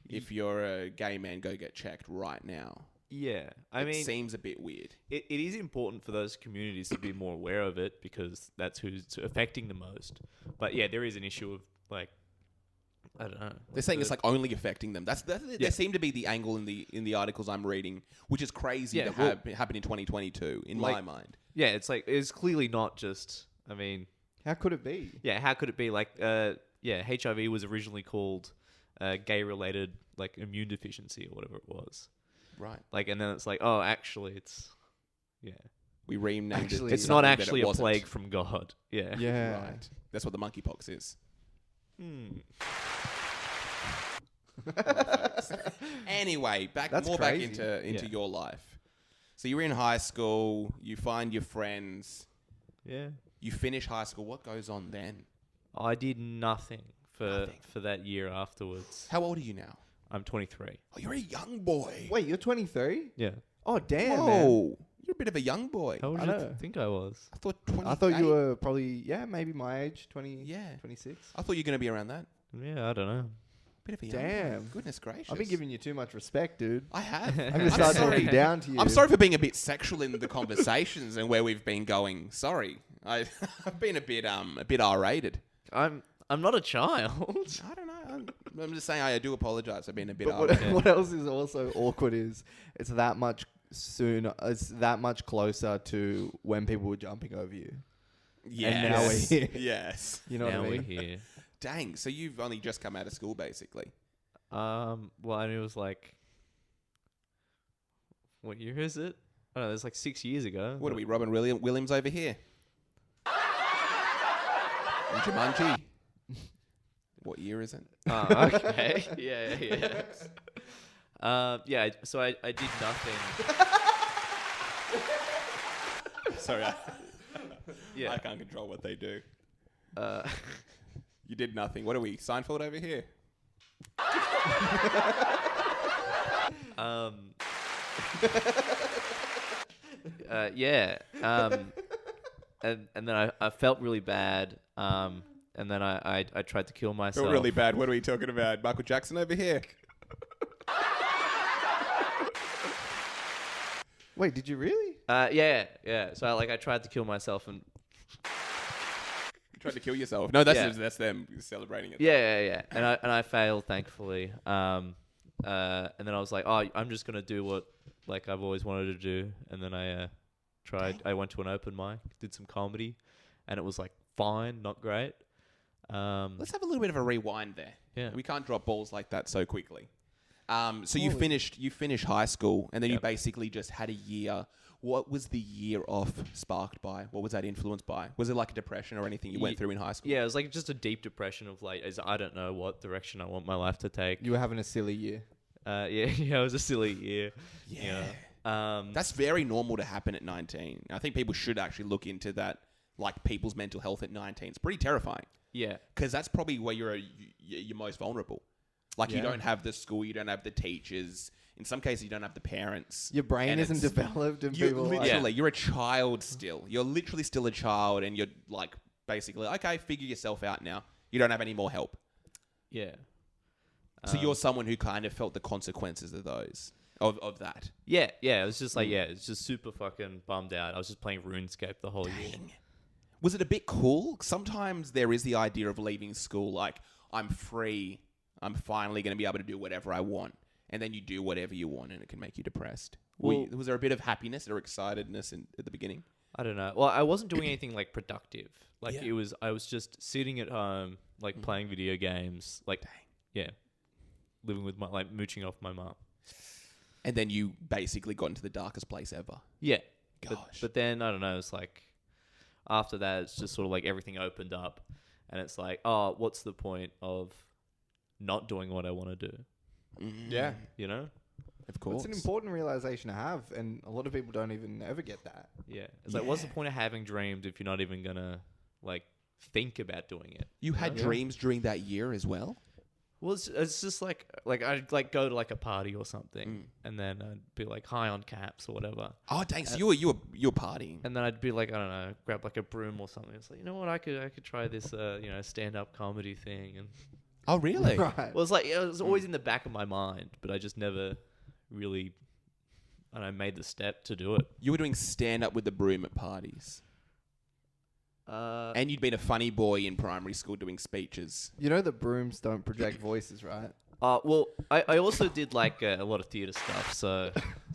If you're a gay man, go get checked right now. Yeah. I mean, it seems a bit weird. It is important for those communities to be more aware of it because that's who's affecting the most. But yeah, there is an issue of like, I don't know. They're saying it's like only affecting them. There seemed to be the angle in the articles I'm reading, which is crazy to happen in 2022 in my mind. Yeah, it's like it's clearly not just. I mean, how could it be? Yeah, how could it be? Like, HIV was originally called gay-related like immune deficiency or whatever it was. Right. Like, and then it's like, oh, actually, it's we renamed it. It's not actually a plague from God. Yeah. Yeah. Right. That's what the monkeypox is. Anyway, back into your life. So you're in high school, you find your friends. Yeah. You finish high school. What goes on then? I did nothing for that year afterwards. How old are you now? I'm 23. Oh, you're a young boy. Wait, you're 23? Yeah. Oh, damn, Whoa. man. You're a bit of a young boy. How old did you think I was? I thought 28. I thought you were probably, maybe my age, 20, 26. I thought you were going to be around that. Yeah, I don't know. Bit of a young Damn. boy. Goodness gracious. I've been giving you too much respect, dude. I have. I'm going to start talking down to you. I'm sorry for being a bit sexual in the conversations and where we've been going. Sorry. I've been a bit R-rated. I'm not a child. I don't know. I'm just saying I do apologize for being a bit R-rated. What else is also awkward is it's that much sooner. It's that much closer to when people were jumping over you. Yes. And now we're here. Yes. You know what I mean? Now we're here. Dang. So you've only just come out of school, basically. Well, and it was like, what year is it? I don't know. It's like 6 years ago. What are we, Robin Williams over here? And Jumanji. What year is it? Oh, okay. Yeah. So I did nothing. Sorry. I can't control what they do. You did nothing. What are we, Seinfeld over here? And then I felt really bad. And then I tried to kill myself. Felt really bad. What are we talking about? Michael Jackson over here? Wait, did you really? Yeah. So I tried to kill myself and... You tried to kill yourself? No, that's them celebrating it. Yeah. And I failed, thankfully. And then I was like, oh, I'm just gonna do what like I've always wanted to do. And then I tried. I went to an open mic, did some comedy, and it was like fine, not great. Let's have a little bit of a rewind there. Yeah. We can't drop balls like that so quickly. So you finished high school, and then you basically just had a year. What was the year off sparked by? What was that influenced by? Was it like a depression or anything you went through in high school? Yeah, it was like just a deep depression of like, I don't know what direction I want my life to take. You were having a silly year. It was a silly year. Yeah. That's very normal to happen at 19. I think people should actually look into that, like people's mental health at 19. It's pretty terrifying. Yeah. Because that's probably where you're most vulnerable. Like you don't have the school, you don't have the teachers. In some cases, you don't have the parents. Your brain isn't developed, and people you're a child still. You're literally still a child, and you're like basically okay. Figure yourself out now. You don't have any more help. Yeah. So you're someone who kind of felt the consequences of those of that. Yeah. It was just like it's just super fucking bummed out. I was just playing RuneScape the whole year. Was it a bit cool? Sometimes there is the idea of leaving school like I'm free. I'm finally going to be able to do whatever I want. And then you do whatever you want, and it can make you depressed. Well, was there a bit of happiness or excitedness at the begining? I don't know. Well, I wasn't doing anything like productive. Like I was just sitting at home, like playing video games, like living with my mooching off my mum. And then you basically got into the darkest place ever. Yeah. Gosh. But then I don't know. It's like after that, it's just sort of like everything opened up, and it's like, oh, what's the point of not doing what I want to do. Yeah. You know? Of course. It's an important realization to have, and a lot of people don't even ever get that. Yeah. It's like, what's the point of having dreams if you're not even gonna like think about doing it? You had dreams during that year as well? Well, it's just like I'd like go to like a party or something, and then I'd be like high on caps or whatever, Oh, dang. So you were partying. and then I'd be like, I don't know, grab like a broom or something. It's like, you know what, I could try this stand up comedy thing, and Oh, really? Right. well, it's like it was always in the back of my mind, but I just never really, I don't know, made the step to do it. You were doing stand-up with the broom at parties. And you'd been a funny boy in primary school doing speeches. You know that brooms don't project voices, right? Well, I also did like a lot of theater stuff, so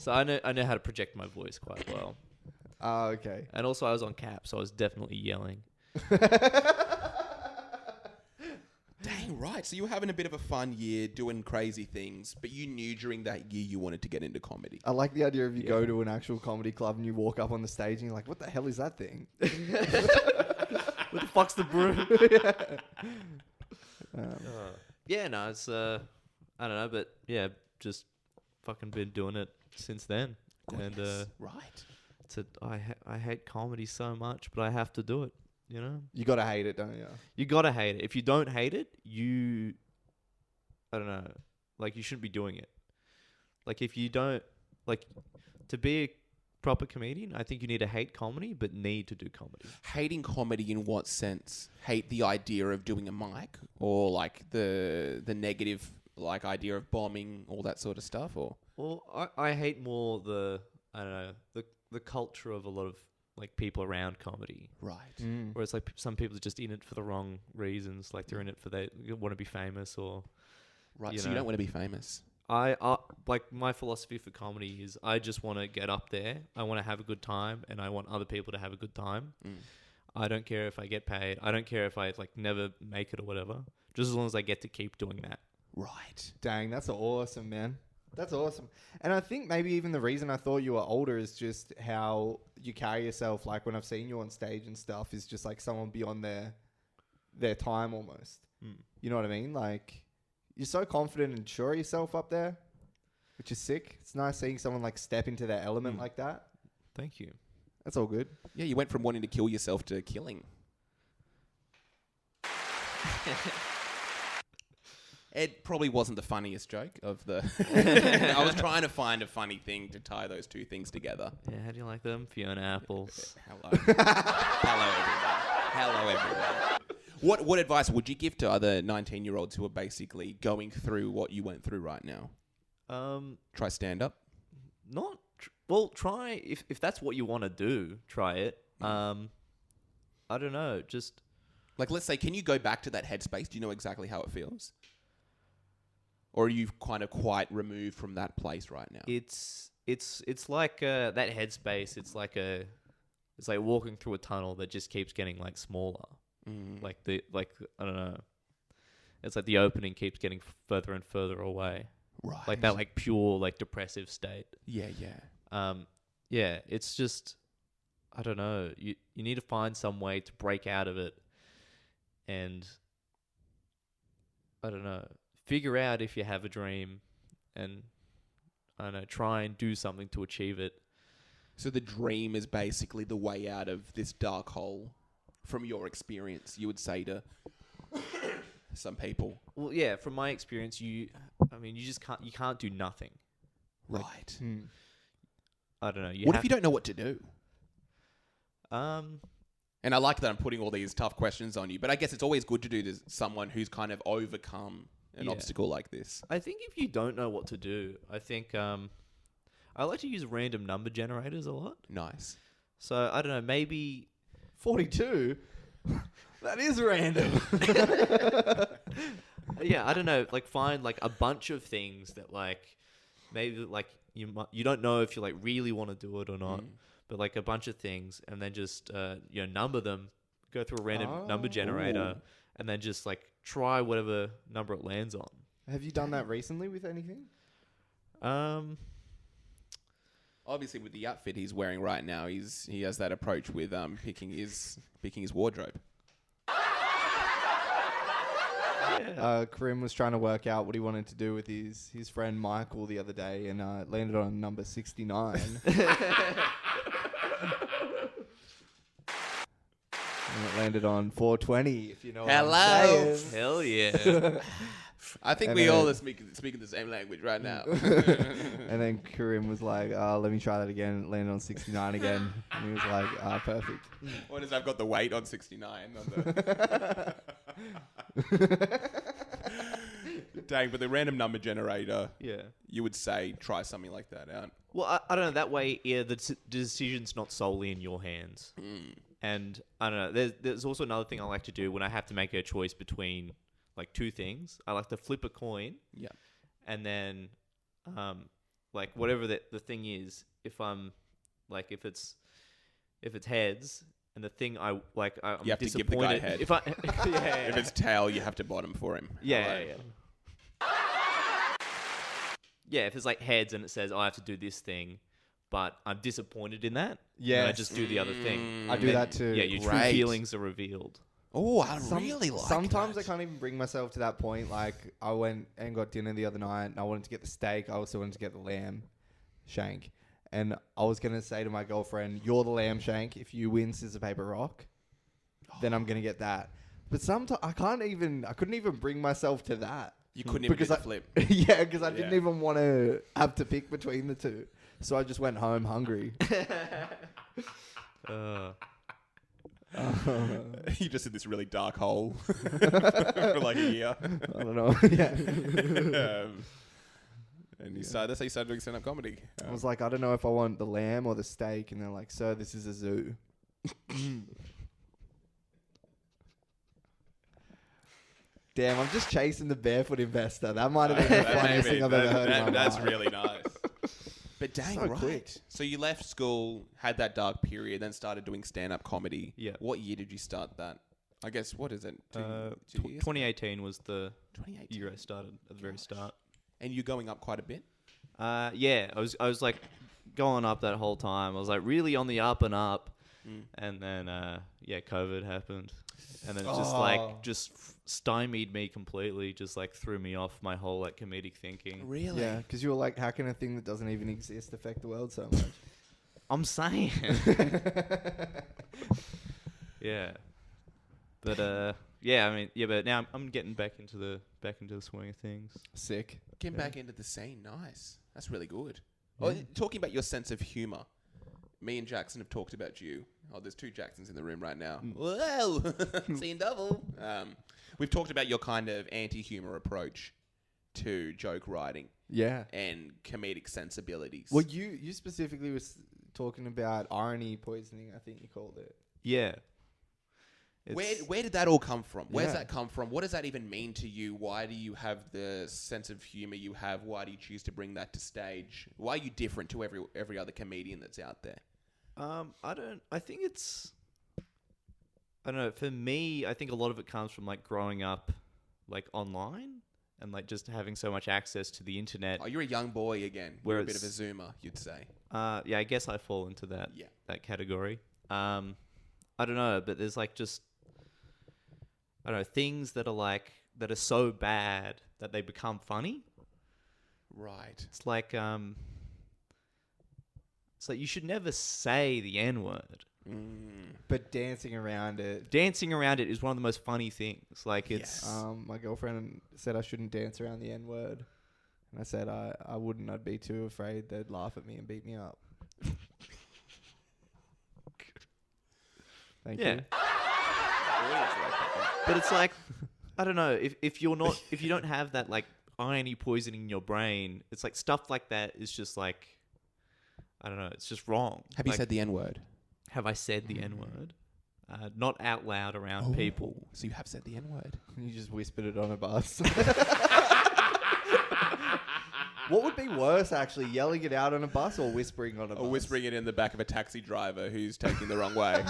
I know how to project my voice quite well. Oh, okay. And also I was on cap, so I was definitely yelling. Dang, right. So you were having a bit of a fun year doing crazy things, but you knew during that year you wanted to get into comedy. I like the idea of you go to an actual comedy club and you walk up on the stage and you're like, what the hell is that thing? What the fuck's the broom? Yeah, no, it's I don't know, but yeah, just fucking been doing it since then. Goodness, And right. I hate comedy so much, but I have to do it. You know, You gotta hate it, don't you? you gotta hate it. If you don't hate it, I don't know, like you shouldn't be doing it. Like if you don't like to be a proper comedian, I think you need to hate comedy, but need to do comedy. Hating comedy in what sense? Hate the idea of doing a mic, or like the negative like idea of bombing, all that sort of stuff, or Well, I hate more the I don't know the culture of a lot of like people around comedy. right. Where it's like some people are just in it for the wrong reasons. Like they're in it for they want to be famous or Right. you So know. you don't want to be famous. I like my philosophy for comedy is I just want to get up there. I want to have a good time, and I want other people to have a good time. I don't care if I get paid. I don't care if I like never make it or whatever. Just as long as I get to keep doing that. Right. Dang, that's awesome, man. That's awesome. And I think maybe even the reason I thought you were older is just how you carry yourself. Like when I've seen you on stage and stuff, is just like someone beyond their time almost. You know what I mean? Like you're so confident and sure of yourself up there, which is sick. It's nice seeing someone like step into their element like that. Thank you. That's all good. Yeah, you went from wanting to kill yourself to killing. It probably wasn't the funniest joke of the... I was trying to find a funny thing to tie those two things together. Yeah, how do you like them? Fiona Apples. Hello. Hello, everyone. Hello, everyone. What advice would you give to other 19-year-olds who are basically going through what you went through right now? Try stand-up? Try if that's what you want to do, try it. I don't know, just Like, let's say, can you go back to that headspace? Do you know exactly how it feels? Or are you kind of quite removed from that place right now? it's like that headspace. It's like walking through a tunnel that just keeps getting like smaller. Like I don't know. It's like the opening keeps getting further and further away. Right. Like that like pure like depressive state. Yeah. Yeah, it's just I don't know. You need to find some way to break out of it, and I don't know. Figure out if you have a dream, and I don't know. Try and do something to achieve it. So the dream is basically the way out of this dark hole, from your experience, you would say to some people. Well, yeah. From my experience, you just can't do nothing. Right. I don't know. What if you don't know what to do? Um. And I like that I'm putting all these tough questions on you, but I guess it's always good to do to someone who's kind of overcome an obstacle like this. I think if you don't know what to do, I think I like to use random number generators a lot. Nice. So I don't know, maybe 42? That is random. yeah, I don't know, like find like a bunch of things that like maybe like you don't know if you like really want to do it or not, but like a bunch of things, and then just number them, go through a random number generator, and then just like try whatever number it lands on. Have you done that recently with anything? Obviously, with the outfit he's wearing right now, he has that approach with picking his wardrobe. Karim was trying to work out what he wanted to do with his friend Michael the other day, and landed on number 69. And it landed on 420, if you know what Hello. I'm saying. Hell yeah. I think And we then- all are speaking the same language right now. And then Karim was like, let me try that again. It landed on 69 again. And he was like, perfect. What is I've got the weight on 69. Dang, but the random number generator, Yeah. you would say try something like that out. Well, I don't know. That way, yeah, the decision's not solely in your hands. And I don't know. There's also another thing I like to do when I have to make a choice between like two things. I like to flip a coin. Yeah. And then, like whatever the thing is, if I'm like if it's heads, and the thing I'm You have to give the disappointed. guy head. If I If it's tail, you have to bottom for him. yeah. Yeah, if it's like heads and it says, I have to do this thing, but I'm disappointed in that, then I Yes. just do the other thing. I do Then, that too. Yeah, your true Great. feelings are revealed. Oh, I really like Sometimes that. I can't even bring myself to that point. Like, I went and got dinner the other night, and I wanted to get the steak. I also wanted to get the lamb shank. And I was going to say to my girlfriend, you're the lamb shank. If you win scissors, paper, rock, then I'm going to get that. But sometimes I couldn't even bring myself to that. You couldn't even do the flip. Yeah, because I didn't Yeah. even want to have to pick between the two. So I just went home hungry. You just in this really dark hole for like a year. I don't know. Yeah. And that's how you started doing stand-up comedy. I was like, I don't know if I want the lamb or the steak. And they're like, sir, this is a zoo. Damn, I'm just chasing the barefoot investor. That might have been the funniest thing I've ever heard in my That's life. really nice. But dang, So right. quick. So you left school, had that dark period, then started doing stand-up comedy. Yeah. What year did you start that? I guess, what is it? Two years? 2018 was the 2018. year I started at the very start. And you're going up quite a bit? Yeah, I was like going up that whole time. I was like really on the up and up, and then COVID happened, and then it just stymied me completely. Just like threw me off my whole like comedic thinking. Really? Yeah, because you were like, how can a thing that doesn't even exist affect the world so much? I'm saying. Yeah. But yeah, I mean, yeah, but now I'm getting back into the swing of things. Sick. Getting back into the scene. Nice. That's really good. Oh, talking about your sense of humor. Me and Jackson have talked about you. Oh, there's two Jacksons in the room right now. Whoa, seen double. We've talked about your kind of anti-humor approach to joke writing Yeah. and comedic sensibilities. Well, you specifically was talking about irony poisoning, I think you called it. Yeah. Where did that all come from? Where's Yeah. that come from? What does that even mean to you? Think do you have the sense of humor you have? Why do you choose to bring that to stage? Why are you different to every other comedian that's out there? I think it's, I don't know. For me, I think a lot of it comes from like growing up, like online, and like just having so much access to the internet. Oh, you're a young boy again. Where You're a bit of it's- a zoomer, you'd say. Yeah, I guess I fall into that Yeah. that category. I don't know, but there's like just, I don't know, things that are so bad that they become funny. Right. It's like you should never say the N-word. But dancing around it. Dancing around it is one of the most funny things. Like it's My girlfriend said I shouldn't dance around the N-word. And I said I wouldn't. I'd be too afraid they'd laugh at me and beat me up. Thank you. But it's like, I don't know, if you don't have that like irony poisoning in your brain, it's like stuff like that is just like, I don't know, it's just wrong. Have you Like, said the N-word? have I said the N-word? Not out loud around people. So you have said the N-word. You just whispered it on a bus. What would be worse, actually, yelling it out on a bus or whispering on a bus? Or whispering it in the back of a taxi driver who's taking the wrong way.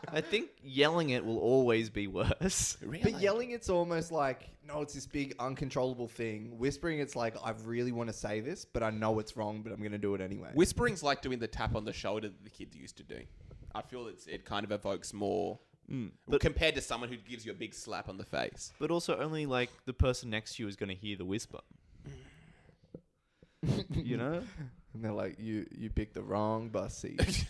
I think yelling it will always be worse. Really? But yelling, it's almost like, no, it's this big uncontrollable thing. Whispering, it's like, I really want to say this, but I know it's wrong, but I'm going to do it anyway. Whispering's like doing the tap on the shoulder that the kids used to do. I feel it kind of evokes more But compared to someone who gives you a big slap on the face. but also only like the person next to you is going to hear the whisper. You know? And they're like, you picked the wrong bus seat.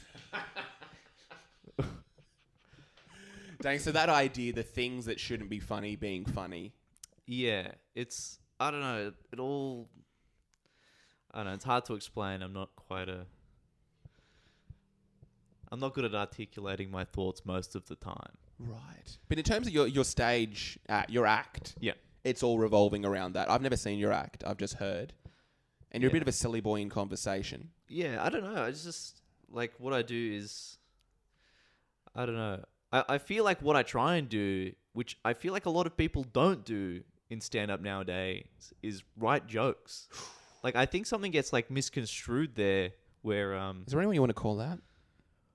Dang, so that idea, the things that shouldn't be funny being funny. Yeah, it's I don't know. It all I don't know. It's hard to explain. I'm not good at articulating my thoughts most of the time. Right. But in terms of your stage, your act, Yeah. it's all revolving around that. I've never seen your act. I've just heard. And you're a bit of a silly boy in conversation. Yeah, I don't know. I just like what I do is I don't know. I feel like what I try and do, which I feel like a lot of people don't do in stand-up nowadays, is write jokes. Like I think something gets like misconstrued there where Is there anyone you want to call that?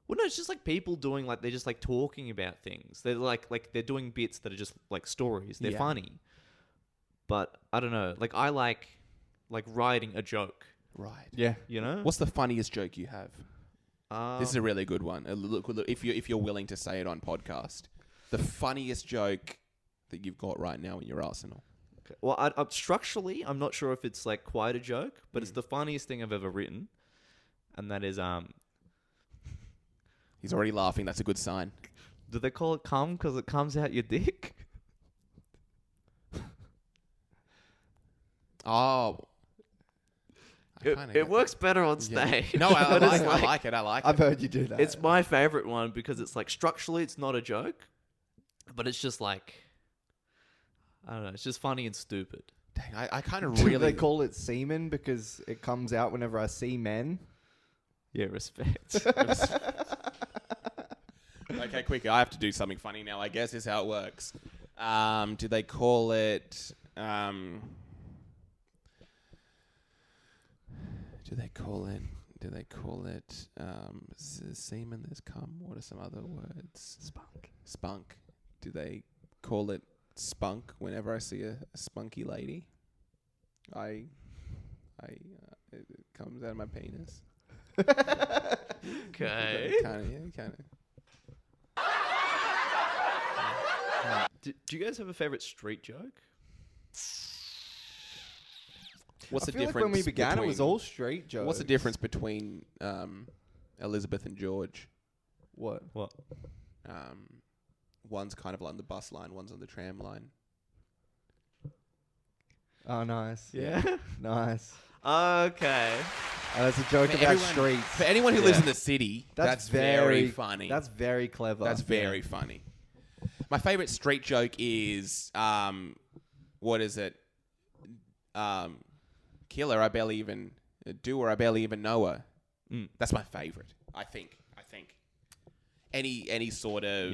well, no, it's just like people doing like they're just like talking about things. They're like they're doing bits that are just like stories. They're Yeah. funny, but I don't know. Like I like writing a joke. Right. Yeah. You know, What's the funniest joke you have? This is a really good one. Look, if you're willing to say it on podcast, the funniest joke that you've got right now in your arsenal. okay. Well, structurally, I'm not sure if it's like quite a joke, but it's the funniest thing I've ever written, and that is He's already laughing. That's a good sign. do they call it cum because it comes out your dick? Oh. It works better on stage. No, I But it's like it. I've heard you do that. It's my favorite one because it's like structurally it's not a joke, but it's just like I don't know. It's just funny and stupid. Dang, I kind of Do really... they call it semen because it comes out whenever I see men? Yeah, respect. Okay, quick. I have to do something funny now. I guess is how it works. Do they call it... Do they call it semen? There's cum. What are some other words? Spunk. Do they call it spunk whenever I see a spunky lady? It comes out of my penis. Okay. Kind of. Do you guys have a favorite street joke? What's I the feel difference? like when we began, it was between- all straight jokes. What's the difference between Elizabeth and George? What? One's kind of on the bus line, one's on the tram line. Oh, nice. Yeah. Nice. Okay. That's a joke about streets. For anyone who lives in the city, that's very funny. That's very clever. That's very funny. My favorite street joke is, what is it? Kill her, I barely even do her, I barely even know her. That's my favorite. I think. Any sort of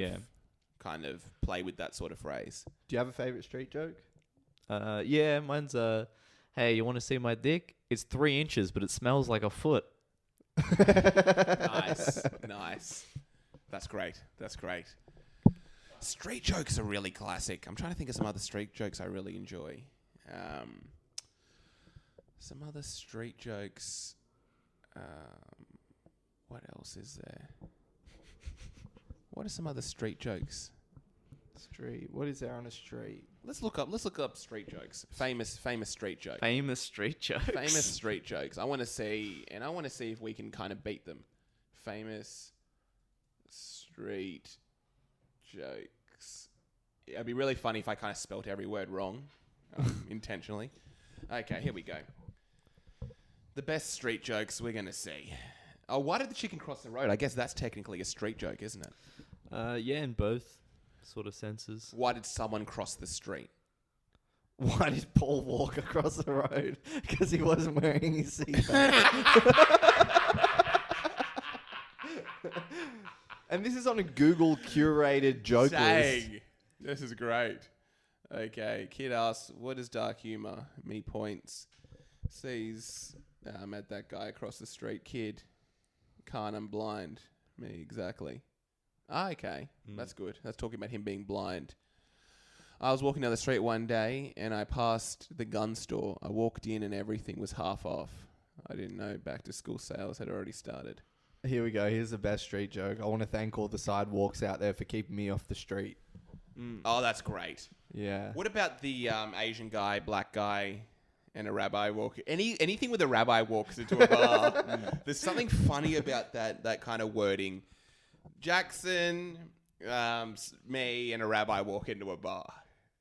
kind of play with that sort of phrase. Do you have a favorite street joke? Yeah, mine's hey, you want to see my dick? It's 3 inches, but it smells like a foot. Nice. That's great. Street jokes are really classic. I'm trying to think of some other street jokes I really enjoy. Some other street jokes. What else is there? What are some other street jokes? Street. What is there on a street? Let's look up street jokes. Famous street jokes. Famous street jokes. Famous street jokes. I want to see if we can kind of beat them. Famous street jokes. It'd be really funny if I kind of spelt every word wrong, intentionally. Okay, here we go. The best street jokes we're gonna see. Oh, why did the chicken cross the road? I guess that's technically a street joke, isn't it? Yeah, in both sort of senses. Why did someone cross the street? Why did Paul walk across the road? Because he wasn't wearing his seatbelt. And this is on a Google curated joke list. Dang. This is great. Okay, kid asks, what is dark humor? Me points. Sees at that guy across the street. Kid, can't, I'm blind. Me, exactly. Okay, that's good. That's talking about him being blind. I was walking down the street one day and I passed the gun store. I walked in and everything was half off. I didn't know back to school sales had already started. Here we go. Here's the best street joke. I want to thank all the sidewalks out there for keeping me off the street. Oh, that's great. Yeah. What about the Asian guy, black guy, and a rabbi walk? Anything with a rabbi walks into a bar. There's something funny about that kind of wording. Jackson, me, and a rabbi walk into a bar.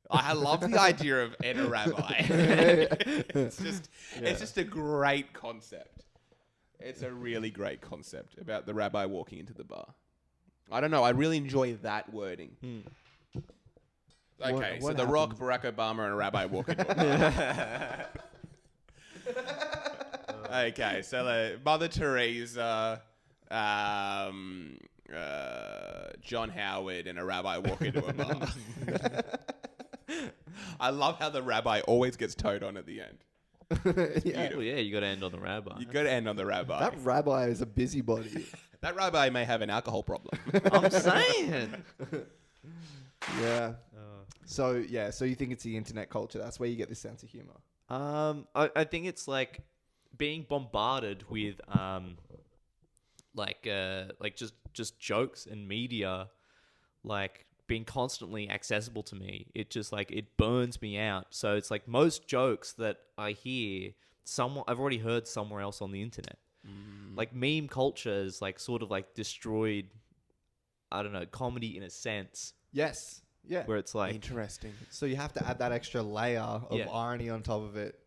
I love the idea of and a rabbi. It's just a great concept. It's a really great concept about the rabbi walking into the bar. I don't know. I really enjoy that wording. Okay, What so The Rock, Barack Obama, and a rabbi walk into a bar. Okay, so Mother Teresa, John Howard, and a rabbi walk into a bar. I love how the rabbi always gets towed on at the end. Yeah. Well, yeah, you got to end on the rabbi. You got to end on the rabbi. That rabbi is a busybody. That rabbi may have an alcohol problem. I'm saying. Yeah. So you think it's the internet culture? That's where you get this sense of humor. I think it's like being bombarded with just jokes and media, like being constantly accessible to me. It just like it burns me out. So it's like most jokes that I hear, I've already heard somewhere else on the internet. Like meme culture is like sort of like destroyed, I don't know, comedy in a sense. Yes. Yeah. Where it's like Interesting. So you have to add that extra layer of irony on top of it.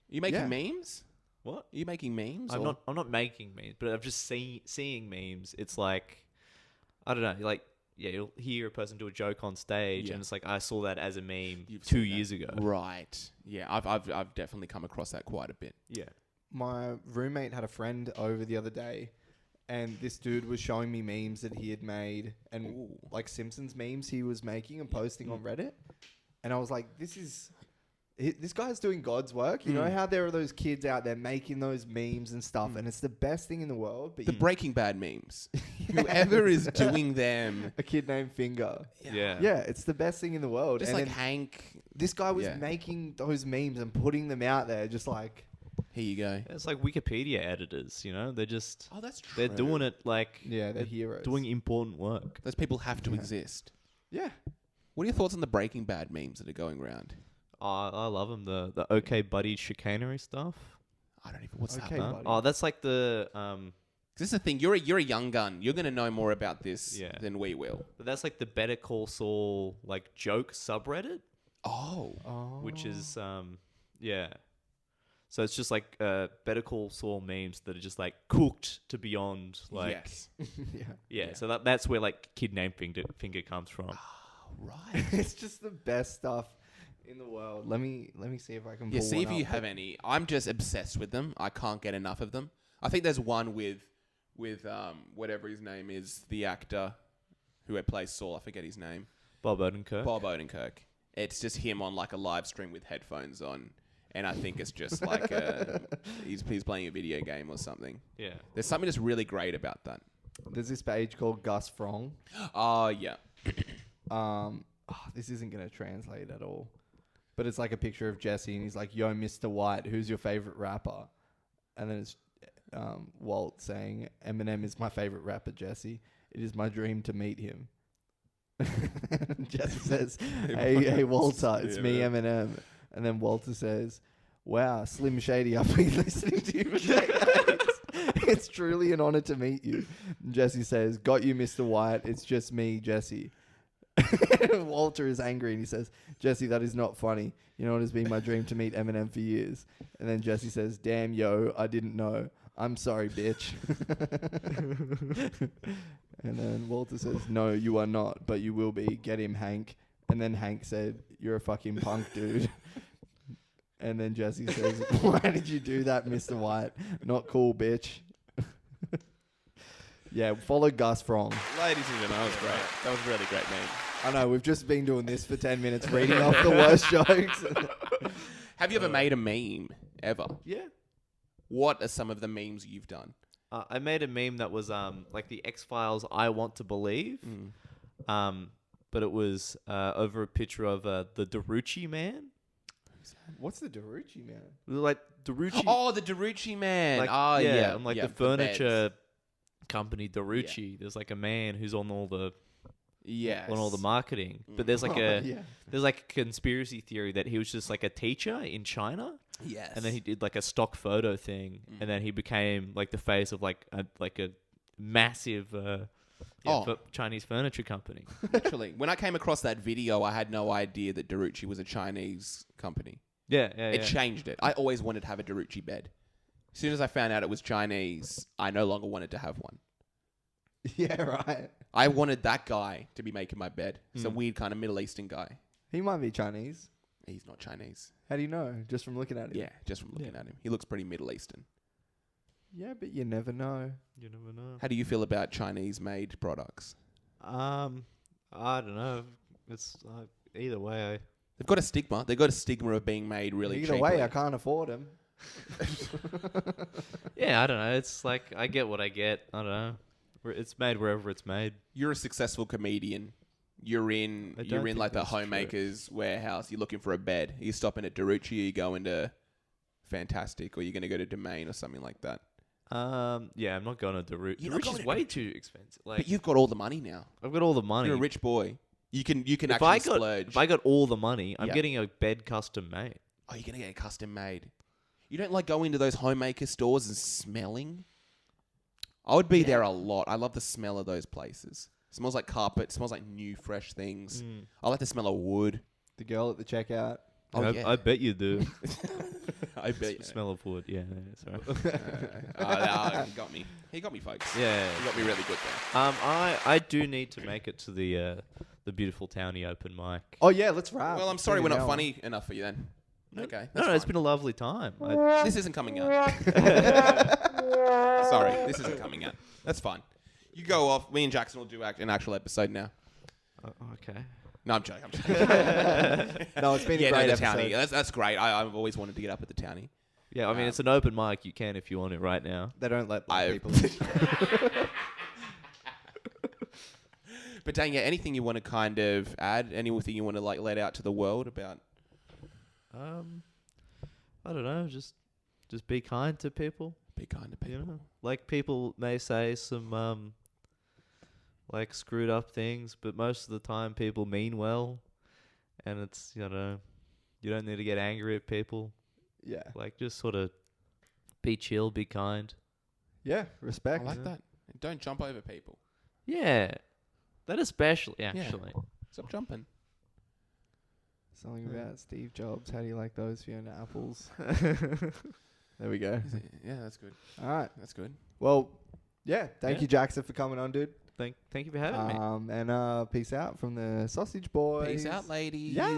You making memes? what? Are you making memes? I'm not making memes, but I'm just seeing memes. It's like, I don't know, like, yeah, you'll hear a person do a joke on stage, and it's like, I saw that as a meme 2 years ago. Right. Yeah, I've definitely come across that quite a bit. Yeah. My roommate had a friend over the other day, and this dude was showing me memes that he had made, and like Simpsons memes he was making and posting on Reddit. And I was like, this guy's doing God's work. You know how there are those kids out there making those memes and stuff, and it's the best thing in the world. But The Breaking Bad memes. Whoever is doing them. a kid named Finger. Yeah. Yeah, it's the best thing in the world. Just and like then Hank. this guy was making those memes and putting them out there, just like, Here you go. It's like Wikipedia editors, you know? They're just... Oh, that's true. They're doing it like... yeah, they're heroes. Doing important work. Those people have to exist. Yeah. What are your thoughts on the Breaking Bad memes that are going around? I love them. The OK Buddy chicanery stuff. I don't even... What's Okay, that? buddy. Oh, that's like the... This is the thing. You're a young gun. You're going to know more about this than we will. But that's like the Better Call Saul like joke subreddit, Oh. which is yeah. So it's just like Better Call Saul memes that are just like cooked to beyond like Yes. yeah. So that's where like kid named Finger comes from. Right. It's just the best stuff in the world. Let me see if I can. Yeah, pull see one if you up. have any. I'm just obsessed with them. I can't get enough of them. I think there's one with whatever his name is, the actor who plays Saul. I forget his name. Bob Odenkirk. Bob Odenkirk. It's just him on like a live stream with headphones on, and I think it's just like he's playing a video game or something. Yeah. There's something just really great about that. There's this page called Gus Frong. Oh yeah. This isn't gonna translate at all, but it's like a picture of Jesse, and he's like, "Yo, Mr. White, who's your favorite rapper?" And then it's Walt saying, "Eminem is my favorite rapper, Jesse. It is my dream to meet him." Jesse says, hey Walter, it's me, Eminem. And then Walter says, "Wow, Slim Shady, I've been listening to you for decades. It's truly an honor to meet you." And Jesse says, "Got you, Mr. White. It's just me, Jesse." Walter is angry and he says, "Jesse, that is not funny. You know, it has been my dream to meet Eminem for years." And then Jesse says, "Damn, yo, I didn't know. I'm sorry, bitch." And then Walter says, "No, you are not, but you will be. Get him, Hank." And then Hank said, "You're a fucking punk, dude." And then Jesse says, "Why did you do that, Mr. White? Not cool, bitch." Yeah, follow Gus Frong. Ladies and gentlemen, that was great. That was a really great name. I know, we've just been doing this for 10 minutes, reading off the worst jokes. Have you ever made a meme ever? Yeah. What are some of the memes you've done? I made a meme that was like the X-Files I Want to Believe. But it was over a picture of the Darucci Man. What's the Darucci Man? Like Darucci. Oh, the Darucci Man. Like, Oh, yeah. and like yeah, the furniture company, Darucci. There's like a man who's on all the Yes. on all the marketing. But there's like a Yeah. there's like a conspiracy theory that he was just like a teacher in China, Yes. and then he did like a stock photo thing, and then he became like the face of like a massive Chinese furniture company. Literally. When I came across that video, I had no idea that Darucci was a Chinese company. Yeah, It changed it. I always wanted to have a Darucci bed. As soon as I found out it was Chinese, I no longer wanted to have one. Yeah, right. I wanted that guy to be making my bed. Some weird kind of Middle Eastern guy. He might be Chinese. He's not Chinese. How do you know? Just from looking at him? Yeah, just from looking at him. He looks pretty Middle Eastern. Yeah, but you never know. You never know. How do you feel about Chinese-made products? I don't know. It's either way. They've got a stigma. They've got a stigma of being made really Either cheaply. way, I can't afford him. Yeah, I don't know. It's like I get what I get. I don't know. It's made wherever it's made. You're a successful comedian. You're in like the that's true. homemaker's warehouse. You're looking for a bed. You're stopping at Darucci. You go into Fantastic, or you're going to go to Domain or something like that. Yeah, I'm not going to Darucci. You're not Darucci's going to way too expensive. Like, But you've got all the money now. I've got all the money. You're a rich boy. You can if actually splurge. If I got all the money, I'm Yeah. getting a bed custom made. Oh, you're going to get it custom made. You don't like going into those homemaker stores and smelling? I would be there a lot. I love the smell of those places. Smells like carpet. Smells like new, fresh things. I like the smell of wood. The girl at the checkout. Oh, I, yeah. I bet you do. I bet you. Smell of wood. Yeah, sorry. He got me. He got me, folks. Yeah. He got me really good there. I do need to make it to the beautiful townie open mic. Oh, yeah, let's wrap. Well, I'm It's sorry we're been not an hour. funny enough for you then. Okay. No, it's been a lovely time. This isn't coming out. Sorry, this isn't coming out. That's fine. You go off. Me and Jackson will do an actual episode now. Okay. No, I'm joking. No, it's been a Yeah, great the episode. townie. That's great. I've always wanted to get up at the townie. Yeah, I mean, it's an open mic. You can if you want it right now. They don't let black I- people in. But dang, yeah, anything you want to kind of add? Anything you want to like let out to the world about? I don't know. Just be kind to people. Be kind to people. You know, like people may say some like screwed up things, but most of the time people mean well, and it's you don't need to get angry at people. Yeah. Like just sort of be chill, be kind. Yeah, I respect. like that. Don't jump over people. Yeah, that especially actually. Stop jumping. Something about Steve Jobs. How do you like those Fiona Apples? There we go. Yeah, that's good. All right. That's good. Well, yeah. Thank Yeah. you, Jackson, for coming on, dude. Thank you for having me. And peace out from the Sausage Boys. Peace out, ladies. Yeah.